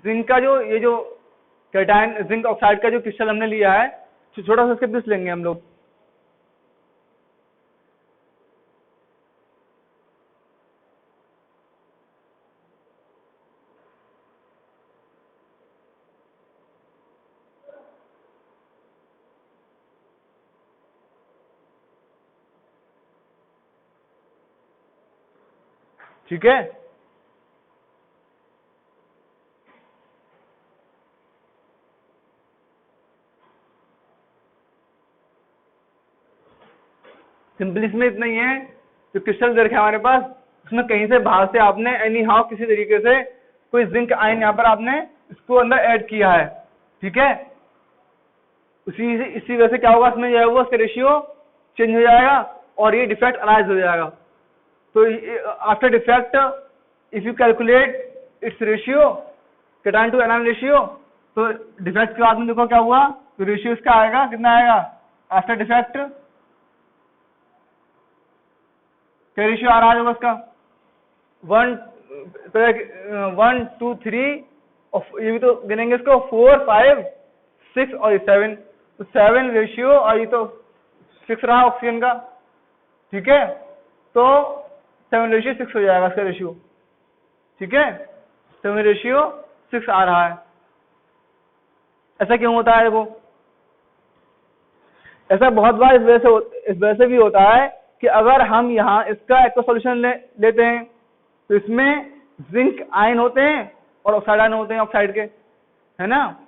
जिंक का जो ये जो कैटायन जिंक ऑक्साइड का जो क्रिस्टल हमने लिया है, छोटा सा इसके पीस लेंगे हम लोग, ठीक है। सिंपली इसमें इतना ही है, जो क्रिस्टल दे रखे हमारे पास, उसमें कहीं से बाहर से आपने एनी हाउ किसी तरीके से कोई जिंक आयन यहाँ पर आपने इसको अंदर ऐड किया है, ठीक है, इसी वजह से क्या होगा, इसमें जो है वो इसका रेशियो चेंज हो जाएगा और ये डिफेक्ट अराइज हो जाएगा। तो after defect if you calculate its ratio, cation to anion ratio, तो डिफेक्ट के बाद में देखो क्या हुआ, तो रेशियो इसका आएगा, कितना आएगा आफ्टर डिफेक्ट, क्या रेशियो आ रहा है उसका 1 2 3, और ये भी तो गिनेंगे इसको 4 5 6 और 7, तो 7 रेशियो, और ये तो 6 रहा ऑक्सीजन का, ठीक है, तो 7 रेशियो 6 हो जाएगा इसका रेशियो, ठीक है, 7 रेशियो 6 आ रहा है। ऐसा क्यों होता है? देखो ऐसा बहुत बार इस वजह से भी होता है कि अगर हम यहाँ इसका एक्वा सॉल्यूशन लेते हैं तो इसमें जिंक आयन होते हैं और ऑक्साइड आयन होते हैं ऑक्साइड के, है ना।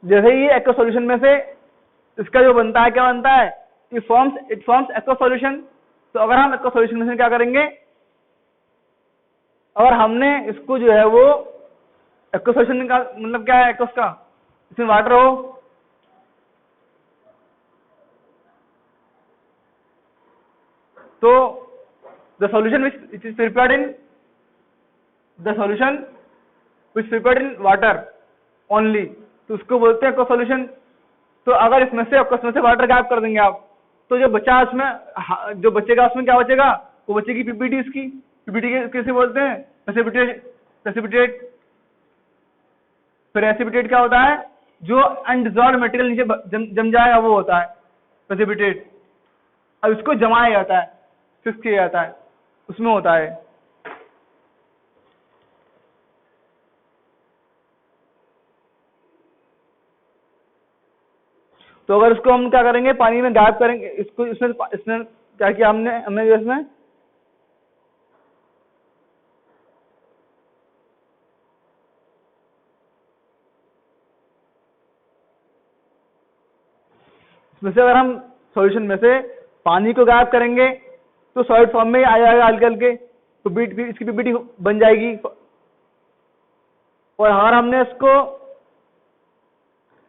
जैसे ही एक्वा सॉल्यूशन में से इसका जो बनता है, क्या बनता है? It forms aqua solution. तो अगर हम एक्वा सॉल्यूशन में से क्या करेंगे, अगर हमने इसको जो है वो एक्वा सॉल्यूशन का मतलब क्या है एक्वस का, इसमें वाटर हो तो the solution which is prepared in water only, तो उसको बोलते हैं एक्वा सॉल्यूशन। तो अगर इसमें से वाटर गायब कर देंगे आप, तो जो बचा उसमें जो बचेगा उसमें क्या बचेगा? वो बचेगी पीपीटी। इसकी पीपीटी कैसे बोलते हैं? प्रेसिपिटेट। फिर एसिपिटेट क्या होता है? जो अनडिजॉल्व मटेरियल नीचे जम जाएगा वो होता है प्रेसिपिटेट। अब इसको जमाया जाता है, फिक्स किया जाता है, उसमें होता है। तो अगर इसको हम क्या करेंगे, पानी में गायब करेंगे इसको, इसमें क्या किया हमने जो इसमें से अगर हम सॉल्यूशन में से पानी को गायब करेंगे तो सॉलिड फॉर्म में आ जाएगा हल्के हल्के, तो इसकी पीपीटी बन जाएगी। और अगर हमने इसको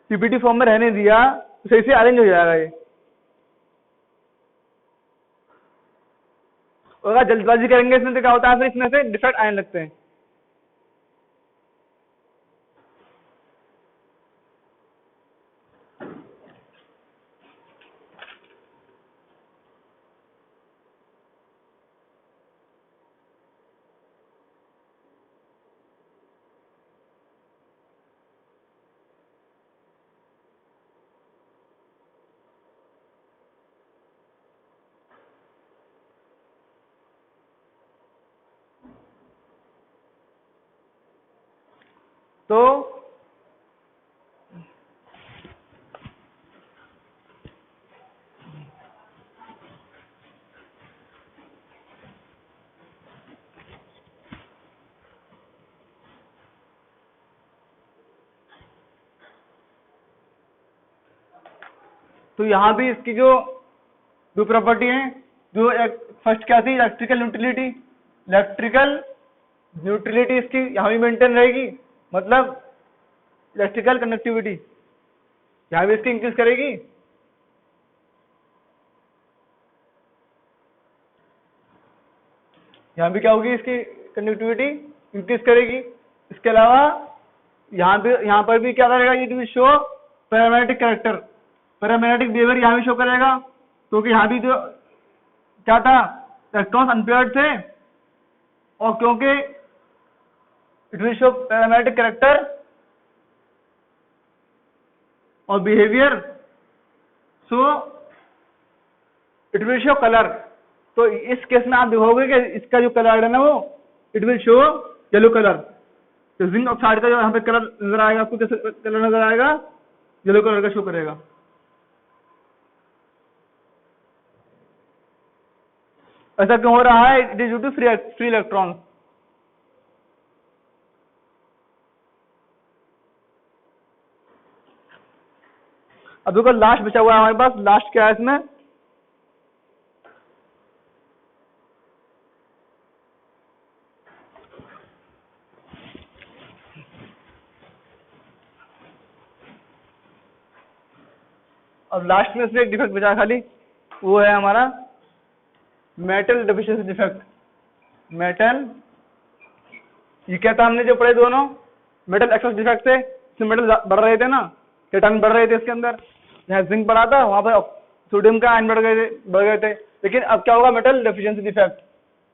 पीपीटी फॉर्म में रहने दिया तो सही से अरेंज हो जाएगा ये। और अगर जल्दबाजी करेंगे इसमें तो क्या होता है, फिर इसमें से डिफेक्ट आने लगते हैं। तो यहां भी इसकी जो दो प्रॉपर्टी है, जो फर्स्ट क्या थी? इलेक्ट्रिकल न्यूट्रलिटी इसकी यहां भी मेंटेन रहेगी, मतलब इलेक्ट्रिकल कंडक्टिविटी यहां भी इसकी इंक्रीज करेगी। यहां भी क्या होगी? इसकी कंडक्टिविटी इंक्रीज करेगी। इसके अलावा यहां पर भी क्या करेगा? It will show paramagnetic character, paramagnetic behaviour यहां भी शो करेगा, क्योंकि यहां भी जो क्या था, इलेक्ट्रॉन्स अनपेयर्ड थे, और क्योंकि it will show paramagnetic character और behaviour, so it will show colour. तो इस केस में आप देखोगे कि इसका जो कलर है ना, वो it will show yellow colour. तो जिंक ऑक्साइड का जो यहाँ पे कलर नजर आएगा आपको, कैसे कलर नजर आएगा? येलो कलर का शो करेगा। ऐसा क्यों हो रहा है? It is due to free electron. अब देखो लास्ट बचा हुआ है हमारे पास। लास्ट क्या है इसमें? अब लास्ट में इसमें एक डिफेक्ट बचा खाली, वो है हमारा मेटल डेफिशिएंसी डिफेक्ट। मेटल, ये क्या था हमने जो पढ़े दोनों? मेटल एक्सेस डिफेक्ट से इसमें मेटल बढ़ रहे थे ना, केटॉन बढ़ रहे थे इसके अंदर, जहाँ जिंक बढ़ा था वहां पर सोडियम का आयन बढ़ गए थे। लेकिन अब क्या होगा? Metal deficiency defect.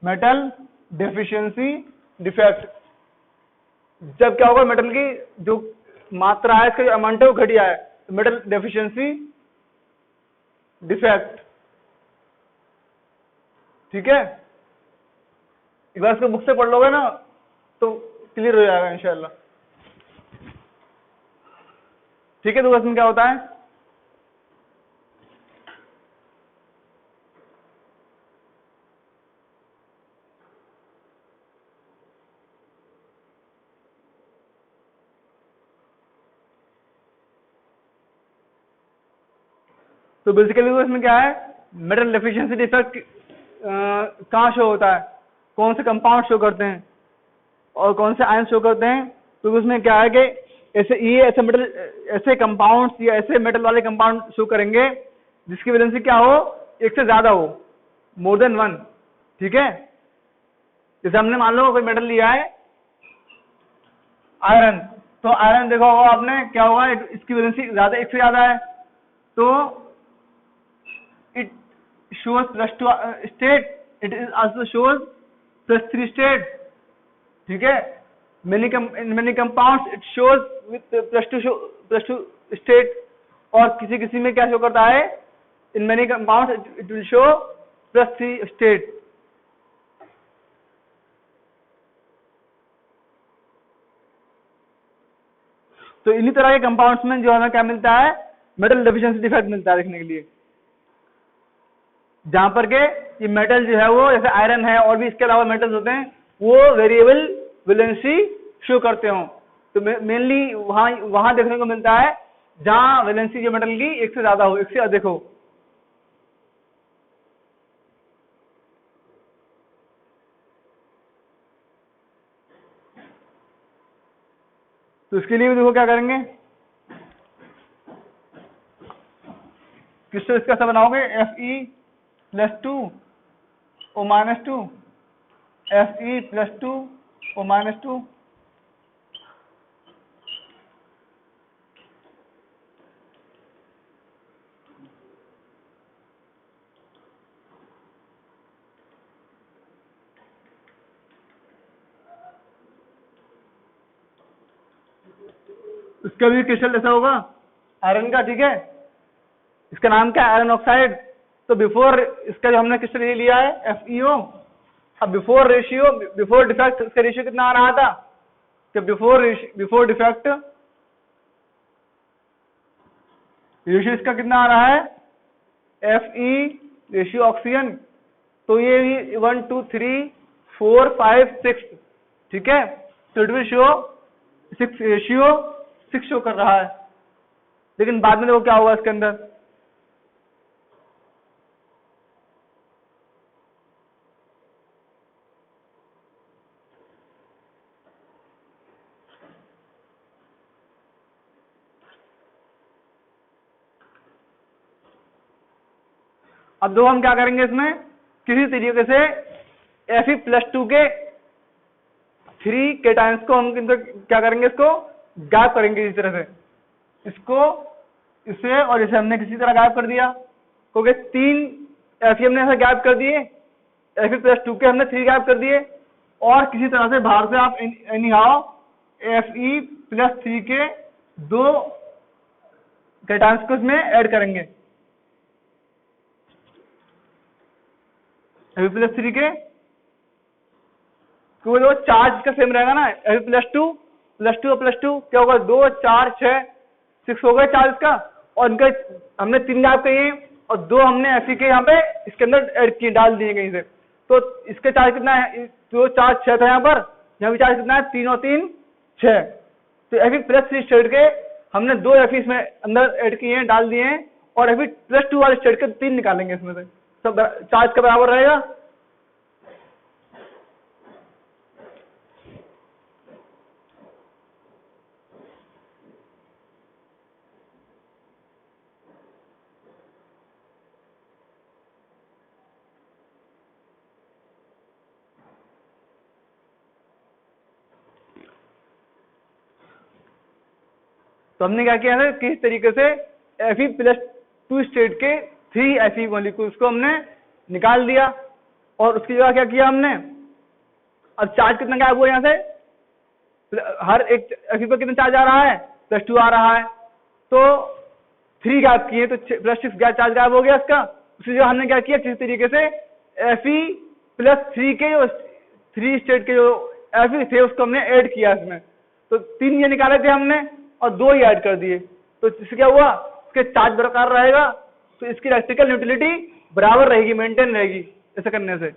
Metal deficiency defect जब क्या होगा? मेटल की जो मात्रा है, इसका जो अमाउंट है वो घटिया है, तो मेटल डेफिशिएंसी डिफेक्ट। ठीक है। एक बार इसको बुक से पढ़ लोगे ना तो क्लियर हो जाएगा इंशाल्लाह। ठीक है, तो इसमें क्या होता है, तो बेसिकली तो इसमें क्या है, मेटल डेफिशिएंसी डिफेक्ट कहाँ शो होता है, कौन से कंपाउंड शो करते हैं और कौन से आयन शो करते हैं। तो उसमें क्या है कि ऐसे मेटल, ऐसे कंपाउंड्स या ऐसे मेटल वाले कंपाउंड शो करेंगे जिसकी वैलेंसी क्या हो, एक से ज्यादा हो, मोर देन वन। ठीक है, जैसे हमने मान लो कोई मेटल लिया है आयरन, तो आयरन देखा होगा आपने, क्या होगा, इसकी वैलेंसी ज्यादा, एक से ज्यादा है, तो it shows +2 state, it is also shows +3 state। ठीक है, many compounds it shows with +2 state, और किसी किसी में क्या शो करता है, in many compounds it will show +3 state। तो इन्हीं तरह के कंपाउंड्स में जो हमें क्या मिलता है, मेटल डेफिशिएंसी डिफेक्ट मिलता है देखने के लिए, जहां पर के ये मेटल जो है वो, जैसे आयरन है और भी इसके अलावा मेटल्स होते हैं, वो वेरिएबल वैलेंसी शो करते हो। तो मेनली वहां देखने को मिलता है जहां वैलेंसी जो मेटल की एक से ज्यादा हो, एक से अधिक हो। तो इसके लिए भी देखो क्या करेंगे, किससे इसका सब बनाओगे, Fe+2O-2 Fe+2O-2। इसका भी क्रिस्टल ऐसा होगा आयरन का। ठीक है, इसका नाम क्या है, आयरन ऑक्साइड। तो बिफोर इसका जो हमने क्रिस्टल लिया है FeO, अब बिफोर डिफेक्ट इसका रेशियो कितना आ रहा था, कि बिफोर डिफेक्ट रेशियो इसका कितना आ रहा है, Fe रेशियो ऑक्सीजन, तो ये 1 2 3 4 5 6। ठीक है, तो it will show 6 ratio 6 show कर रहा है, लेकिन बाद में देखो क्या हुआ इसके अंदर, अब दो हम क्या करेंगे, इसमें किसी तरीके से Fe+2 के 3 केटायंस को हम क्या करेंगे, इसको गायब करेंगे इसी तरह से, इसको इसे और इसे हमने किसी तरह गायब कर दिया, क्योंकि 3 Fe हमने ऐसे गायब कर दिए, Fe+2 के हमने 3 गायब कर दिए, और किसी तरह से बाहर से आप एनी हाउ Fe+3 के 2 केटायंस को इसमें ऐड करेंगे, Fe+3 के, क्योंकि वो चार्ज का सेम रहेगा ना, Fe+2 +2 क्या होगा, 2 4 6 हो गए चार्ज का, और इनका हमने 3 गायब किए और 2 हमने Fe के यहाँ पे इसके अंदर ऐड किए, डाल दिए कहीं से। तो इसके चार्ज कितना है, 2 4 6 था यहाँ पर, यहाँ भी चार्ज कितना है, 3 और 3 6। तो Fe+3 स्टेट के हमने 2 Fe इसमें अंदर ऐड किए हैं, डाल दिए हैं, और Fe+2 वाले स्टेट के 3 निकालेंगे, इसमें से सब चार्ज का बराबर रहेगा। तो हमने क्या किया है, किस तरीके से Fe+2 स्टेट के 3 Fe मॉलिक्यूल्स को हमने निकाल दिया, और उसकी जगह क्या किया हमने, अब चार्ज कितना गायब हुआ यहाँ से, हर एक Fe पर कितना चार्ज आ रहा है, +2 आ रहा है, तो 3 गायब किए, तो +6 चार्ज गायब हो गया इसका। उसी जगह हमने क्या किया, किसी तरीके से Fe+3 के 3 स्टेट के जो Fe थे उसको हमने ऐड किया इसमें, तो 3 ये निकाले थे हमने और 2 ही ऐड कर दिए, तो इससे क्या हुआ, इसके चार्ज बरकरार रहेगा, तो इसकी इलेक्ट्रिकल न्यूट्रलिटी बराबर रहेगी, मेंटेन रहेगी ऐसे करने से।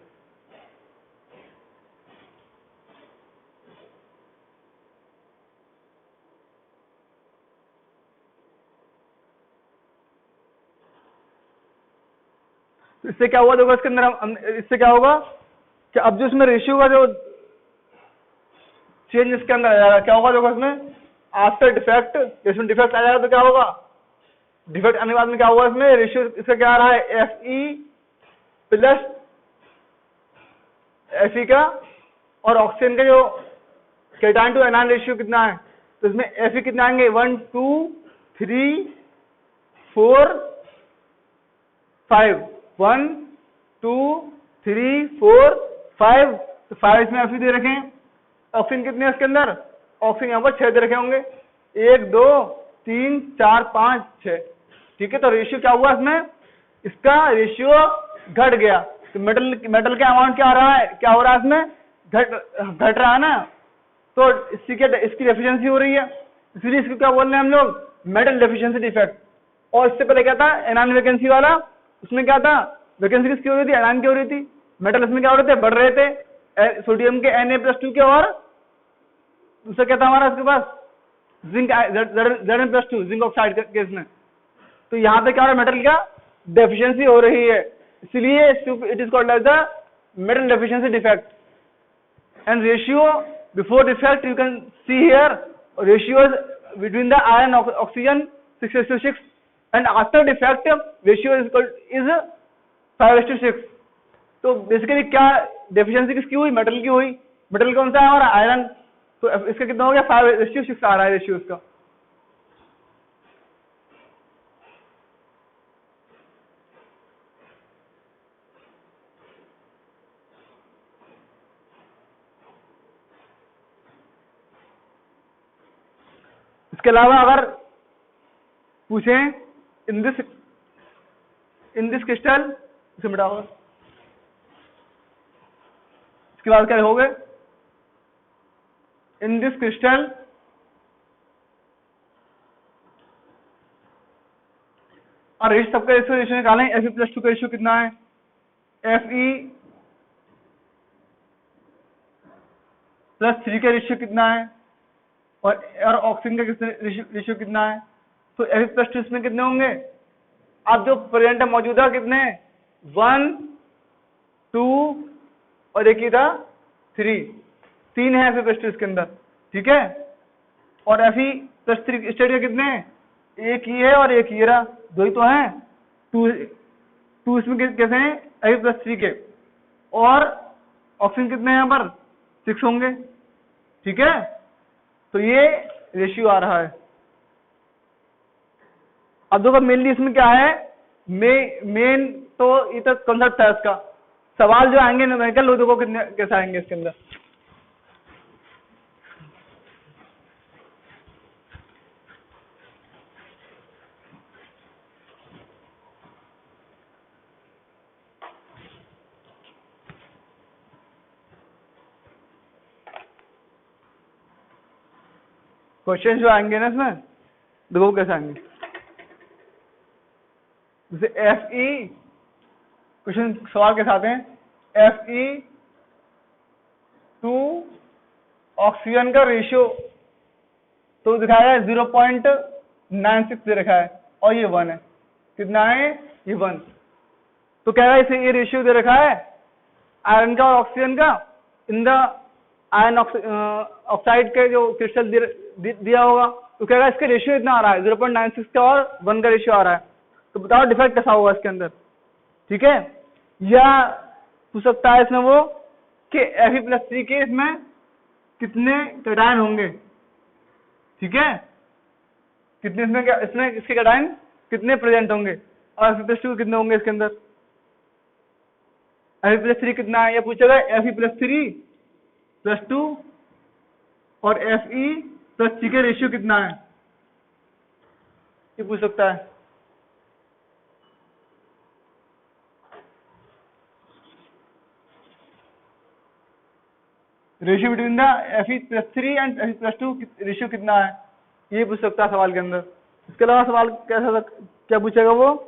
तो इससे क्या हुआ, देखो इसके अंदर इससे क्या होगा कि अब जो इसमें रेशियो का जो चेंज इसके अंदर आ जाएगा, क्या होगा देखो इसमें आफ्टर डिफेक्ट, इसमें डिफेक्ट आ जाएगा तो क्या होगा, डिफेक्ट आने के बाद में क्या हुआ, इसमें रेशियो इसका क्या आ रहा है, Fe प्लस Fe का और ऑक्सीजन का जो कैटायन टू एनायन रेशियो कितना है, तो इसमें Fe कितना आएंगे 1 2 3 4 5 1 2 3 4 5, तो 5 इसमें Fe दे रखे हैं। ऑक्सीजन कितने हैं इसके अंदर, ऑक्सीजन यहाँ पर 6 दे रखे होंगे, 1 2 3 4 5 6, ठीक है। तो रेशियो क्या हुआ इसमें, इसका रेशियो घट गया, तो मेटल का अमाउंट क्या हो रहा है, क्या हो रहा है इसमें, घट रहा है ना, तो इसकी डेफिशिएंसी हो रही है, इसलिए इसको क्या बोल रहे हैं हम लोग, मेटल डेफिशिएंसी डिफेक्ट। और इससे पहले क्या था, एनायन वैकेंसी वाला, उसमें क्या था, वैकेंसी किसकी हो रही थी, एनायन की हो रही थी, मेटल इसमें क्या हो रहे थे, बढ़ रहे थे, सोडियम के Na+2 के, और दूसरा क्या था हमारा इसके पास, जिंक Zn+2 जिंक ऑक्साइड के इसमें। तो यहाँ पे क्या हो रहा है, मेटल का डेफिशिएंसी हो रही है, इसलिए it is called as the metal deficiency defect. And ratio before defect you can see here, ratio between the iron oxygen 6:6, and after defect ratio is 5:6। तो बेसिकली क्या डेफिशिएंसी किसकी हुई, मेटल की हुई, मेटल कौन सा है हमारा, आयरन, तो इसका कितना हो गया 5:6 आ रहा है रेशियो इसका। इसके अलावा अगर पूछें इन दिस क्रिस्टल, इसे मिटाओ, इसके बाद क्या हो गए, इन दिस क्रिस्टल और रेशियो सबका रेशियो निकालें, Fe+2 का रेशियो कितना है, Fe+3 का रेशियो कितना है, और ऑक्सीजन का रेशियो कितना है, तो Fe+2 इसमें कितने होंगे, अब जो प्रेजेंट मौजूदा कितने, 1 2 और एक ही था 3 है Fe+2 इसके अंदर, ठीक है। और Fe+3 स्टेट के कितने, एक ही है और एक ही रहा, 2 ही तो हैं, 2 इसमें कैसे हैं Fe+3 के, और ऑक्सीजन कितने हैं यहाँ पर 6 होंगे, ठीक है। तो ये रेशियो आ रहा है। अब देखो मेनली इसमें क्या है, मेन तो ये तो कॉन्सेप्ट है इसका, सवाल जो आएंगे न्यूमेरिकल वो देखो कितने कैसे आएंगे इसके अंदर। क्वेश्चन जो आएंगे ना इसमें देखो कैसे आएंगे, जैसे Fe क्वेश्चन सवाल के साथ हैं, Fe टू ऑक्सीजन का रेशियो तो दिखाया है 0.96 दे रखा है, और ये 1 है, कितना है ये 1, तो क्या है इसे ये रेशियो दे रखा है आयरन का और ऑक्सीजन का, इन द आयरन ऑक्साइड के जो क्रिस्टल दिया होगा, तो क्या इसका रेशियो इतना आ रहा है 0.96 का और 1 का रेशियो आ रहा है, तो बताओ डिफेक्ट कैसा होगा इसके अंदर, ठीक है। या पूछ सकता है इसमें वो कि Fe+3 के इसमें कितने कैटायन होंगे, ठीक है, कितने इसमें इसके कैटायन कितने प्रेजेंट होंगे, और Fe+2 कितने होंगे इसके अंदर, Fe+3 कितना है, ये पूछेगा Fe+3+2 और Fe+3 का रेशियो कितना है, ये पूछ सकता है। Ratio between the Fe+3 and Fe+2 ratio कितना है, ये पूछ सकता है सवाल के अंदर। इसके अलावा सवाल कैसा क्या पूछेगा वो,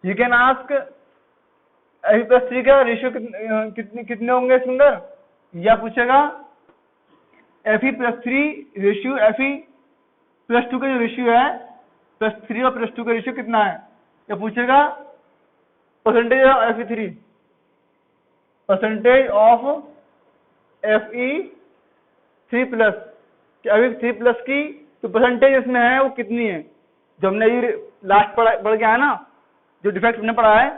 यू कैन आस्क Fe+3 का रेशियो कितने होंगे इसके अंदर, या पूछेगा Fe+3 रेशियो Fe+2 का जो रेशियो है, +3 और +2 का रेशियो कितना है, या पूछेगा percentage of Fe3, percentage of Fe3+, कि अभी 3+ की जो परसेंटेज इसमें है वो कितनी है। जो हमने ये लास्ट पढ़ के आया ना, जो डिफेक्ट हमने पढ़ा है,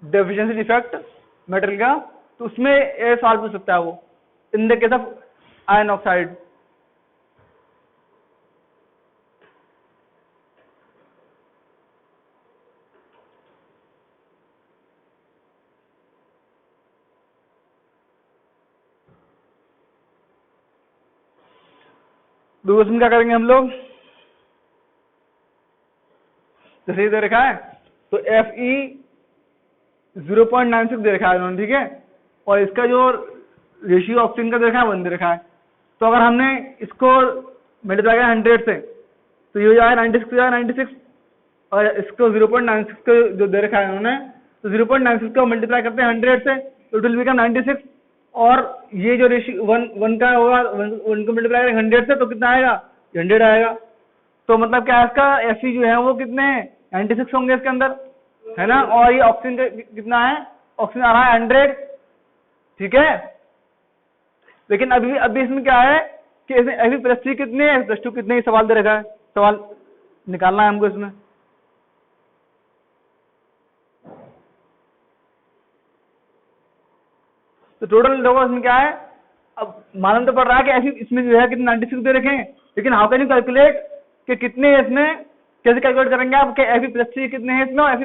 डेफिशिएंसी डिफेक्ट मेटल का, तो उसमें ये सवाल पूछ सकता है वो, in the case of iron oxide. दूसरे में क्या करेंगे हम लोग, जैसे दे रखा है तो Fe 0.96 दे रखा है उन्होंने, ठीक है, और इसका जो रेशियो ऑक्सीजन का दे रखा है 1 दे रखा है। तो अगर हमने इसको मल्टीप्लाई किया 100 से तो ये हो जाएगा 96 हो जाएगा 96, और इसको 0.96 का जो दे रखा है उन्होंने, तो 0.96 को मल्टीप्लाई करते हैं 100 से तो इट विल बिकम 96, और ये जो रेशियो 1 का होगा 1 को मल्टीप्लाई करेंगे 100 से तो कितना आएगा, 100 आएगा। तो मतलब क्या इसका Fe जो है वो कितने 96 होंगे इसके अंदर, है ना, और ये ऑक्सीजन कितना है, ऑक्सीजन आ रहा है 100, ठीक है। लेकिन अभी इसमें क्या है कि इसमें Fe+3 कितने है, Fe+2 कितने, ही सवाल दे रखा है, सवाल निकालना है हमको इसमें। तो टोटल लोगों इसमें क्या है, अब मालूम तो पड़ रहा है कि ऐसी इसमें जो है कितने 96 दे रखे हैं, लेकिन हाउ कैन यू कैलकुलेट कि कितने हैं इसमें, कैसे कैलकुलेट करेंगे आप कि Fe+3 कितने हैं इसमें, और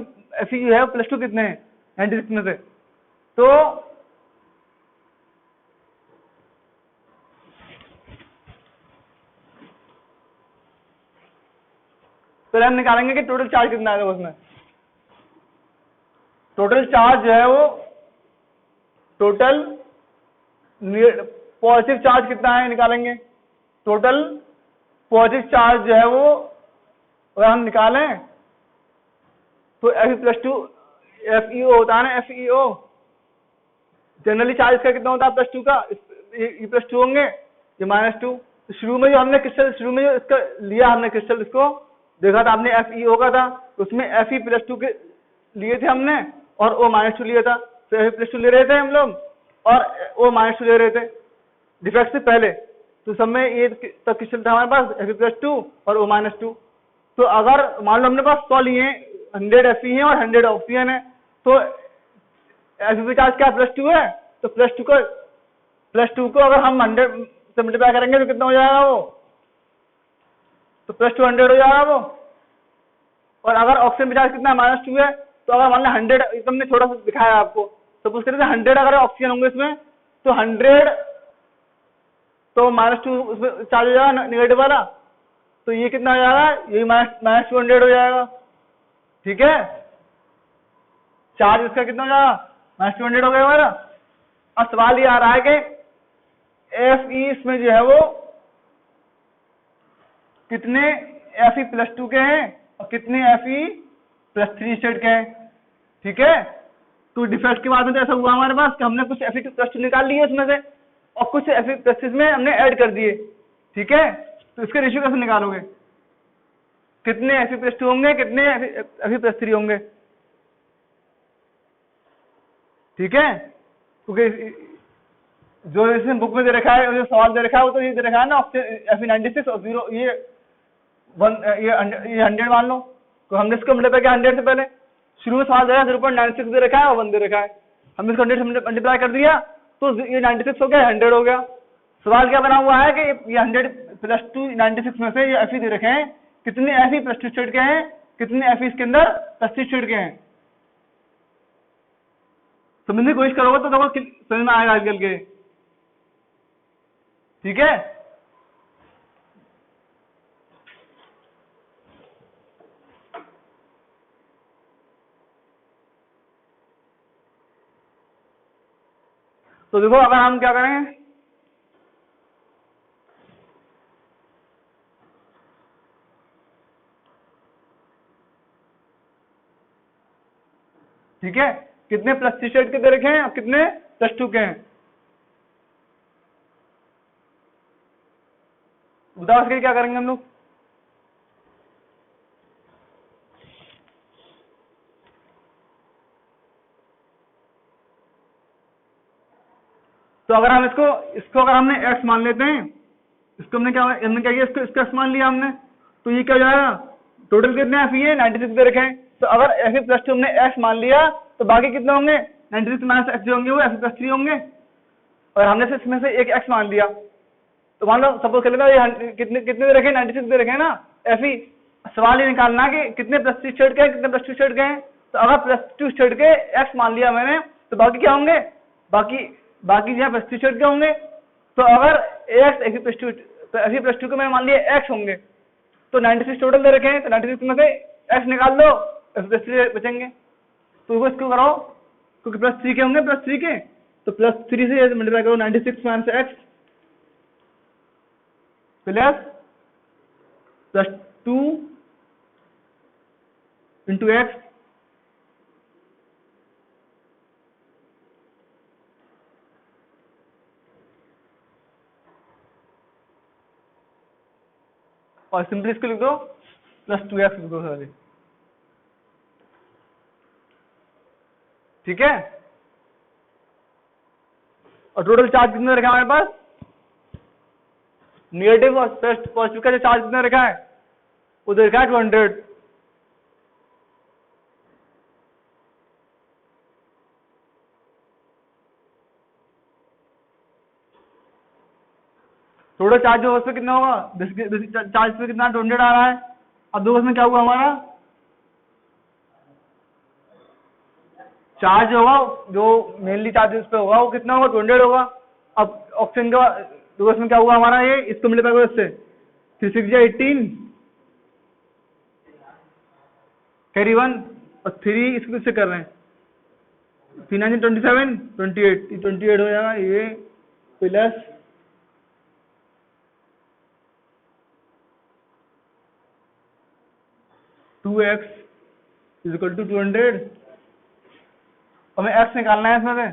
Fe जो है +2 कितने हैं 96 में से। तो हम निकालेंगे कि टोटल चार्ज कितना है उसमें। टोटल चार्ज जो है वो, टोटल पॉजिटिव चार्ज कितना है निकालेंगे। टोटल पॉजिटिव चार्ज जो है वो अगर हम निकालें तो Fe+2 FeO होता है ना, FeO जनरली चार्ज इसका कितना होता है +2 का, ये +2 होंगे, ये -2। शुरू में जो हमने क्रिस्टल, शुरू में जो इसका लिया हमने क्रिस्टल, इसको देखा था आपने FeO का था, उसमें Fe+2 के लिए थे हमने और O-2 लिया था। तो Fe+2 ले रहे थे हम लोग और O-2 ले रहे थे डिफेक्ट से पहले। तो सब में ये तक क्रिस्टल था हमारे पास Fe+2 और O-2। तो अगर मान लो हमने पास 100 लिए हैं, 100 Fe है और 100 ऑक्सीजन है, तो Fe चार्ज क्या +2 है, तो +2 को अगर हम 100 से मल्टीप्लाई करेंगे तो कितना हो जाएगा वो, तो +2 100 हो जाएगा वो। और अगर ऑक्सीजन चार्ज कितना -2 है, तो अगर मान लो 100, तुमने थोड़ा सा दिखाया आपको, सपोज करें 100 अगर ऑक्सीजन होंगे इसमें, तो 100 तो -2 उसमें चार्ज हो जाएगा नेगेटिव वाला, तो ये कितना हो जाएगा, ये -200 हो जाएगा, ठीक है। चार्ज इसका कितना हो जाएगा, -200 हो गया हमारा। अब सवाल ये आ रहा है कि Fe इसमें जो है वो कितने Fe+2 के हैं और कितने Fe+3 स्टेट के हैं, ठीक है। तो डिफेक्ट के बाद में तो ऐसा हुआ हमारे पास कि हमने कुछ Fe+2 निकाल लिए उसमें से और कुछ Fe+3 में हमने ऐड कर दिए, ठीक है। तो इसके रेशियो कैसे निकालोगे, कितने Fe+2 होंगे, कितने Fe+3 होंगे, ठीक है। क्योंकि जो इसमें बुक में दे रखा है, जो सवाल दे रखा है वो तो ये दे रखा है ना, Fe96 और 0 ये 100 मान लो, तो हमने इसको मल्टीप्लाई किया 100 से पहले। शुरू में सवाल दे रखा है 0.96 दे रखा है और 1 दे रखा है, हमने इसको 100 से मल्टीप्लाई कर दिया तो ये 96 हो गया, 100 हो गया। सवाल क्या बना हुआ है कि ये 100+2 96 में से ये Fe दे रखे हैं, कितने Fe+2 स्टेट के हैं, कितने Fe इसके अंदर +3 स्टेट के हैं। समझने की कोशिश करोगे तो देखो समझ में आएगा आजकल के, ठीक है। तो देखो अगर हम क्या करें, ठीक है, कितने प्लस 3 स्टेट के दे रखे हैं और कितने प्लस 2 के हैं, बताओ इसके लिए क्या करेंगे हम लोग। तो अगर हम इसको अगर हमने x मान लेते हैं, इसको हमने क्या किया, इसको x मान लिया हमने, तो ये क्या हो जाएगा, टोटल कितने एफ ये 96 दे रखे हैं, तो अगर एफ प्लस 2 हमने x मान लिया तो बाकी कितने होंगे 96 माइनस x जो होंगे वो एफ प्लस 3 होंगे, और हमने से इसमें से एक x मान लिया, तो मान लो सपोज कर लेते हैं कितने कितने दे रखे हैं 96 दे रखे हैं ना एफ ही, सवाल ये निकालना कि कितने प्लस 3 स्टेट के हैं कितने प्लस 2 स्टेट के हैं, तो अगर प्लस 2 स्टेट के x मान लिया मैंने तो बाकी क्या होंगे, बाकी जो प्लस 3 स्टेट के होंगे, तो अगर x एफ प्लस 2 तो एफ प्लस 2 को मैंने मान लिया x होंगे, तो 96 टोटल दे रखे हैं, तो 96 में से x निकाल लो एफ प्लस 3 बचेंगे, तो इसको करो क्योंकि प्लस 3 के होंगे प्लस 3 के, तो प्लस 3 से मल्टीप्लाई करो 96 minus x plus 2 into x और सिंपली इसको लिख दो प्लस 2x लिख दो सारे, ठीक है। और टोटल चार्ज कितना रखा है हमारे पास, नेगेटिव और पॉजिटिव का जो चार्ज कितना रखा है वो दे रखा है 200, टोटल चार्ज जो उसमें कितना होगा, चार्ज पे कितना 200 आ रहा है, अब दो उसमें क्या हुआ हमारा चार्ज होगा जो मेनली चार्ज उस पे होगा वो कितना होगा 200 होगा। अब ऑप्शन का दो उसमें क्या हुआ हमारा, ये इसको मिले पाएगा इससे 3 6 18 कैरी 1 और 3 इसको किससे कर रहे हैं 3 9 27 28 हो जाएगा ये plus 2x is equal to 200, हमें x निकालना है इसमें से,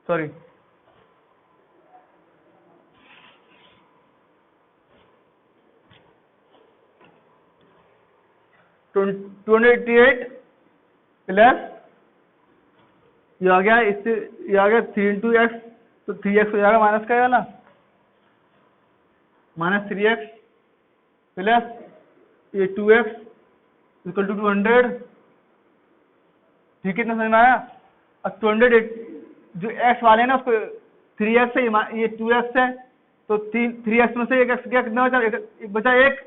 सॉरी टू 288 प्लस ये आ गया, इससे ये आ गया 3 इंटू एक्स, तो 3x हो जाएगा माइनस का वाला माइनस 3x प्लस ये 2x इक्वल टू 200, ठीक है, इतना समझ में आया। अब 200 जो x वाले हैं ना उसको 3x है, ये 2x है, तो 3x में से एक x क्या कितना बचा, एक बचा, एक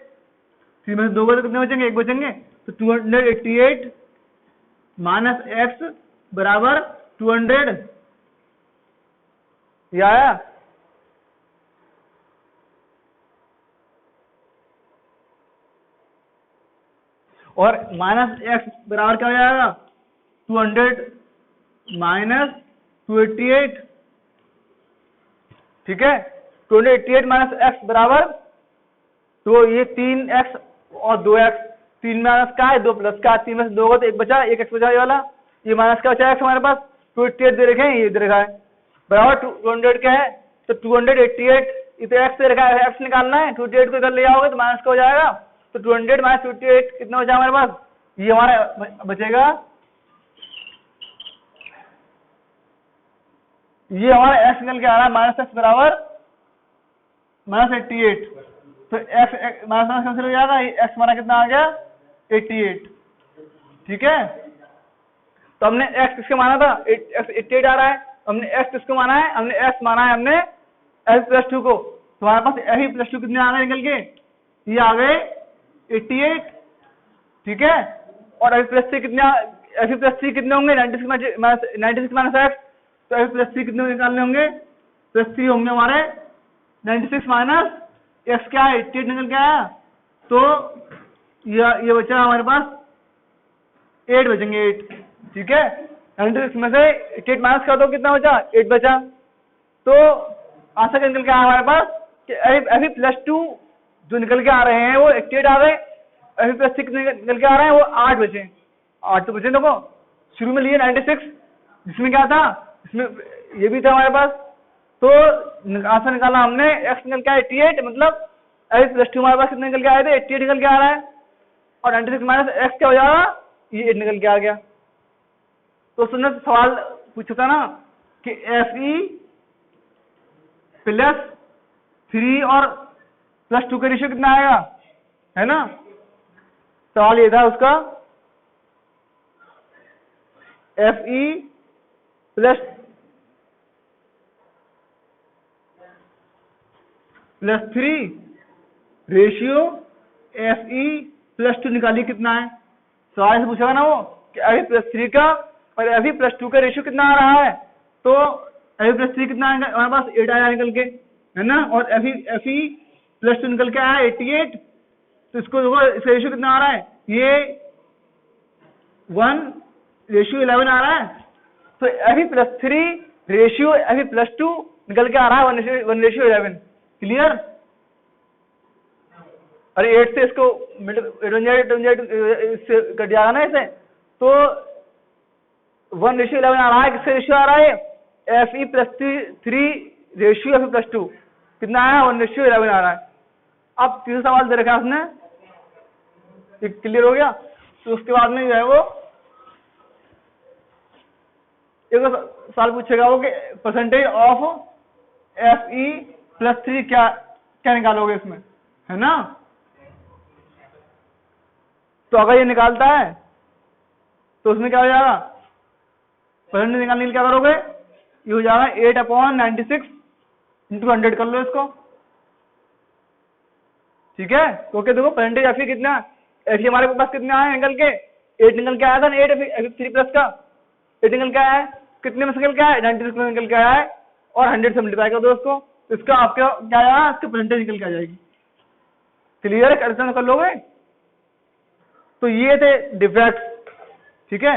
3 में से 2 बचे, कितने बचेंगे, एक बचेंगे, तो 288 माइनस x बराबर 200, ये आया। और माइनस x बराबर क्या हो जाएगा 200 माइनस 288, ठीक है, 288 माइनस x बराबर, तो ये 3x और 2x, 3 माइनस का है 2 प्लस का, 3 में से 2 होगा तो एक बचा, एक x बचा, ये वाला ये माइनस का बचा x हमारे पास 288 दे रखे हैं, ये दे रखा है बराबर 200 का है, तो 288 इसे x दे रखा है, x निकालना है, 288 को इधर ले आओगे तो माइनस का हो जाएगा, तो 200 माइनस 288 कितना बचा हमारे पास, ये हमारा बचेगा, ये हमारा x निकल के आ रहा है माइनस x बराबर माइनस 88, तो x माइनस कैंसिल हो जाएगा, x हमारा कितना आ गया 88, ठीक है। तो हमने x किसके माना था, x 88 आ रहा है, हमने x किसको माना है, हमने x माना है हमने f प्लस 2 को, तो हमारे पास f प्लस 2 कितने आ गए निकल के, ये आ गए 88, ठीक है। और f प्लस 3 कितने, f प्लस 3 कितने होंगे 96 माइनस x, तो f प्लस 3 कितने निकालने होंगे, प्लस 3 होंगे हमारे 96 माइनस x क्या है 88 निकल के आया, तो ये बचा हमारे पास 8 बचेंगे 8, ठीक है, 96 में से 88 माइनस कर दो, कितना बचा? 8 बचा। तो आंसर निकल के आया हमारे पास कि Fe+2 जो निकल के आ रहे हैं वो 88 आ रहे हैं, Fe+6 निकल के आ रहे हैं वो 8 बचे। 8 तो बचे। देखो शुरू में लिए 96, जिसमें क्या था, इसमें ये भी था हमारे पास, तो आंसर निकाला हमने, x निकल के आया 88, मतलब Fe+2 हमारे पास कितने निकल के आए थे? 88 निकल के आ रहा है, और 96 माइनस x क्या हो जाएगा? ये 8 निकल के आ गया। तो उसने सवाल पूछा था ना कि Fe+3 और +2 का रेशियो कितना आएगा, है ना? सवाल ये था उसका, Fe+3 रेशियो Fe+2 निकालिए कितना है। सवाल से पूछा ना वो कि Fe+3 का और Fe+2 का रेशियो कितना आ रहा है, तो Fe+3 कितना आएगा हमारे पास? 8 आया निकल के, है ना? और Fe+2 निकल के आया 88, तो इसको देखो, इसका रेशियो कितना आ रहा है? ये 1:11 आ रहा है। तो Fe+3 रेशियो Fe+2 निकल के आ रहा है 1:11। क्लियर? अरे 8 से इसको इससे कट जाएगा ना इसे, तो 1:11 आ रहा है। किससे रेशियो आ रहा है? Fe+3 रेशियो Fe+2 कितना आया? 1:11 आ रहा है। अब तीसरा सवाल दे रखा है उसने, क्लियर हो गया? तो उसके बाद में जो है वो एक सवाल पूछेगा वो कि परसेंटेज ऑफ Fe+3 क्या क्या निकालोगे इसमें, है ना? तो अगर ये निकालता है तो उसमें क्या हो जाएगा? परसेंटेज निकालने के लिए क्या करोगे? ये हो जाएगा 8/96 × 100 कर लो इसको, ठीक है? क्योंकि देखो परसेंटेज Fe कितना, Fe हमारे पास कितने आए निकल के? 8 निकल के आया था ना, 8 Fe3+ का 8 निकल के आया है। कितने में से निकल के आया? 96 में निकल के आया है, और 100 से मल्टीप्लाई कर दो उसको, तो इसका आपका क्या आएगा? इसकी परसेंटेज निकल के आ जाएगी। क्लियर है? कैलकुलेशन कर लोगे? तो ये थे डिफेक्ट, ठीक है?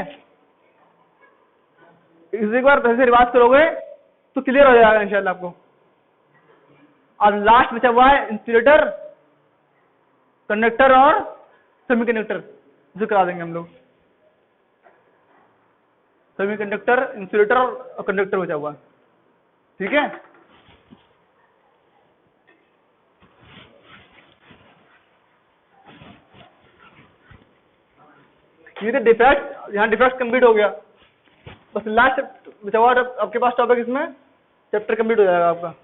एक बार फिर से रिवाज करोगे तो क्लियर हो जाएगा इंशाल्लाह आपको। और लास्ट बचा हुआ है इंसुलेटर, कंडक्टर और सेमीकंडक्टर, जो करा देंगे हम लोग। सेमीकंडक्टर, इंसुलेटर और कंडक्टर बचा हुआ है, ठीक है? ये तो डिफेक्ट, यहाँ डिफेक्ट कंप्लीट हो गया। बस लास्ट बचा हुआ आपके पास टॉपिक, इसमें चैप्टर कंप्लीट हो जाएगा आपका।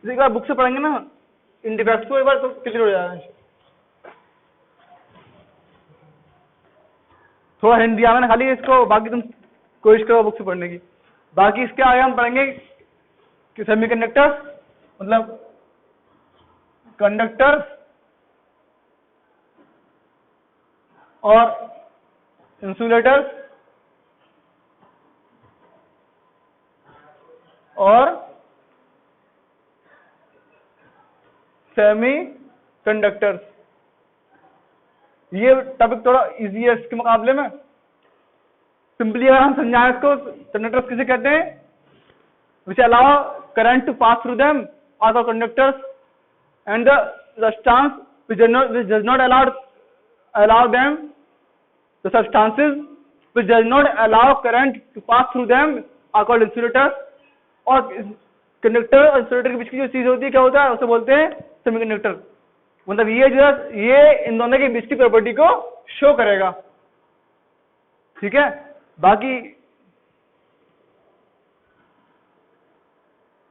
एक बार बुक से पढ़ेंगे ना इन डिफेक्ट्स को, एक बार तो क्लियर हो जाएगा। थोड़ा हिंट दिया मैंने खाली इसको, बाकी तुम कोशिश करो बुक से पढ़ने की। बाकी इसके आगे हम पढ़ेंगे कि सेमीकंडक्टर्स मतलब कंडक्टर्स और इंसुलेटर्स और सेमी कंडक्टर्स। ये टॉपिक थोड़ा इजी है इसके मुकाबले में। सिंपली अगर हम समझाएं इसको, कंडक्टर्स किसे कहते हैं? Which allow current to pass through them are the conductors, and the substance which does not allow them, the substances which does not allow current to pass through them are called insulators। और conductor और insulator के बीच की जो चीज होती है क्या होता है? उसे बोलते हैं सेमीकंडक्टर। मतलब ये जो है ये इन दोनों के बीच की प्रॉपर्टी को शो करेगा, ठीक है? बाकी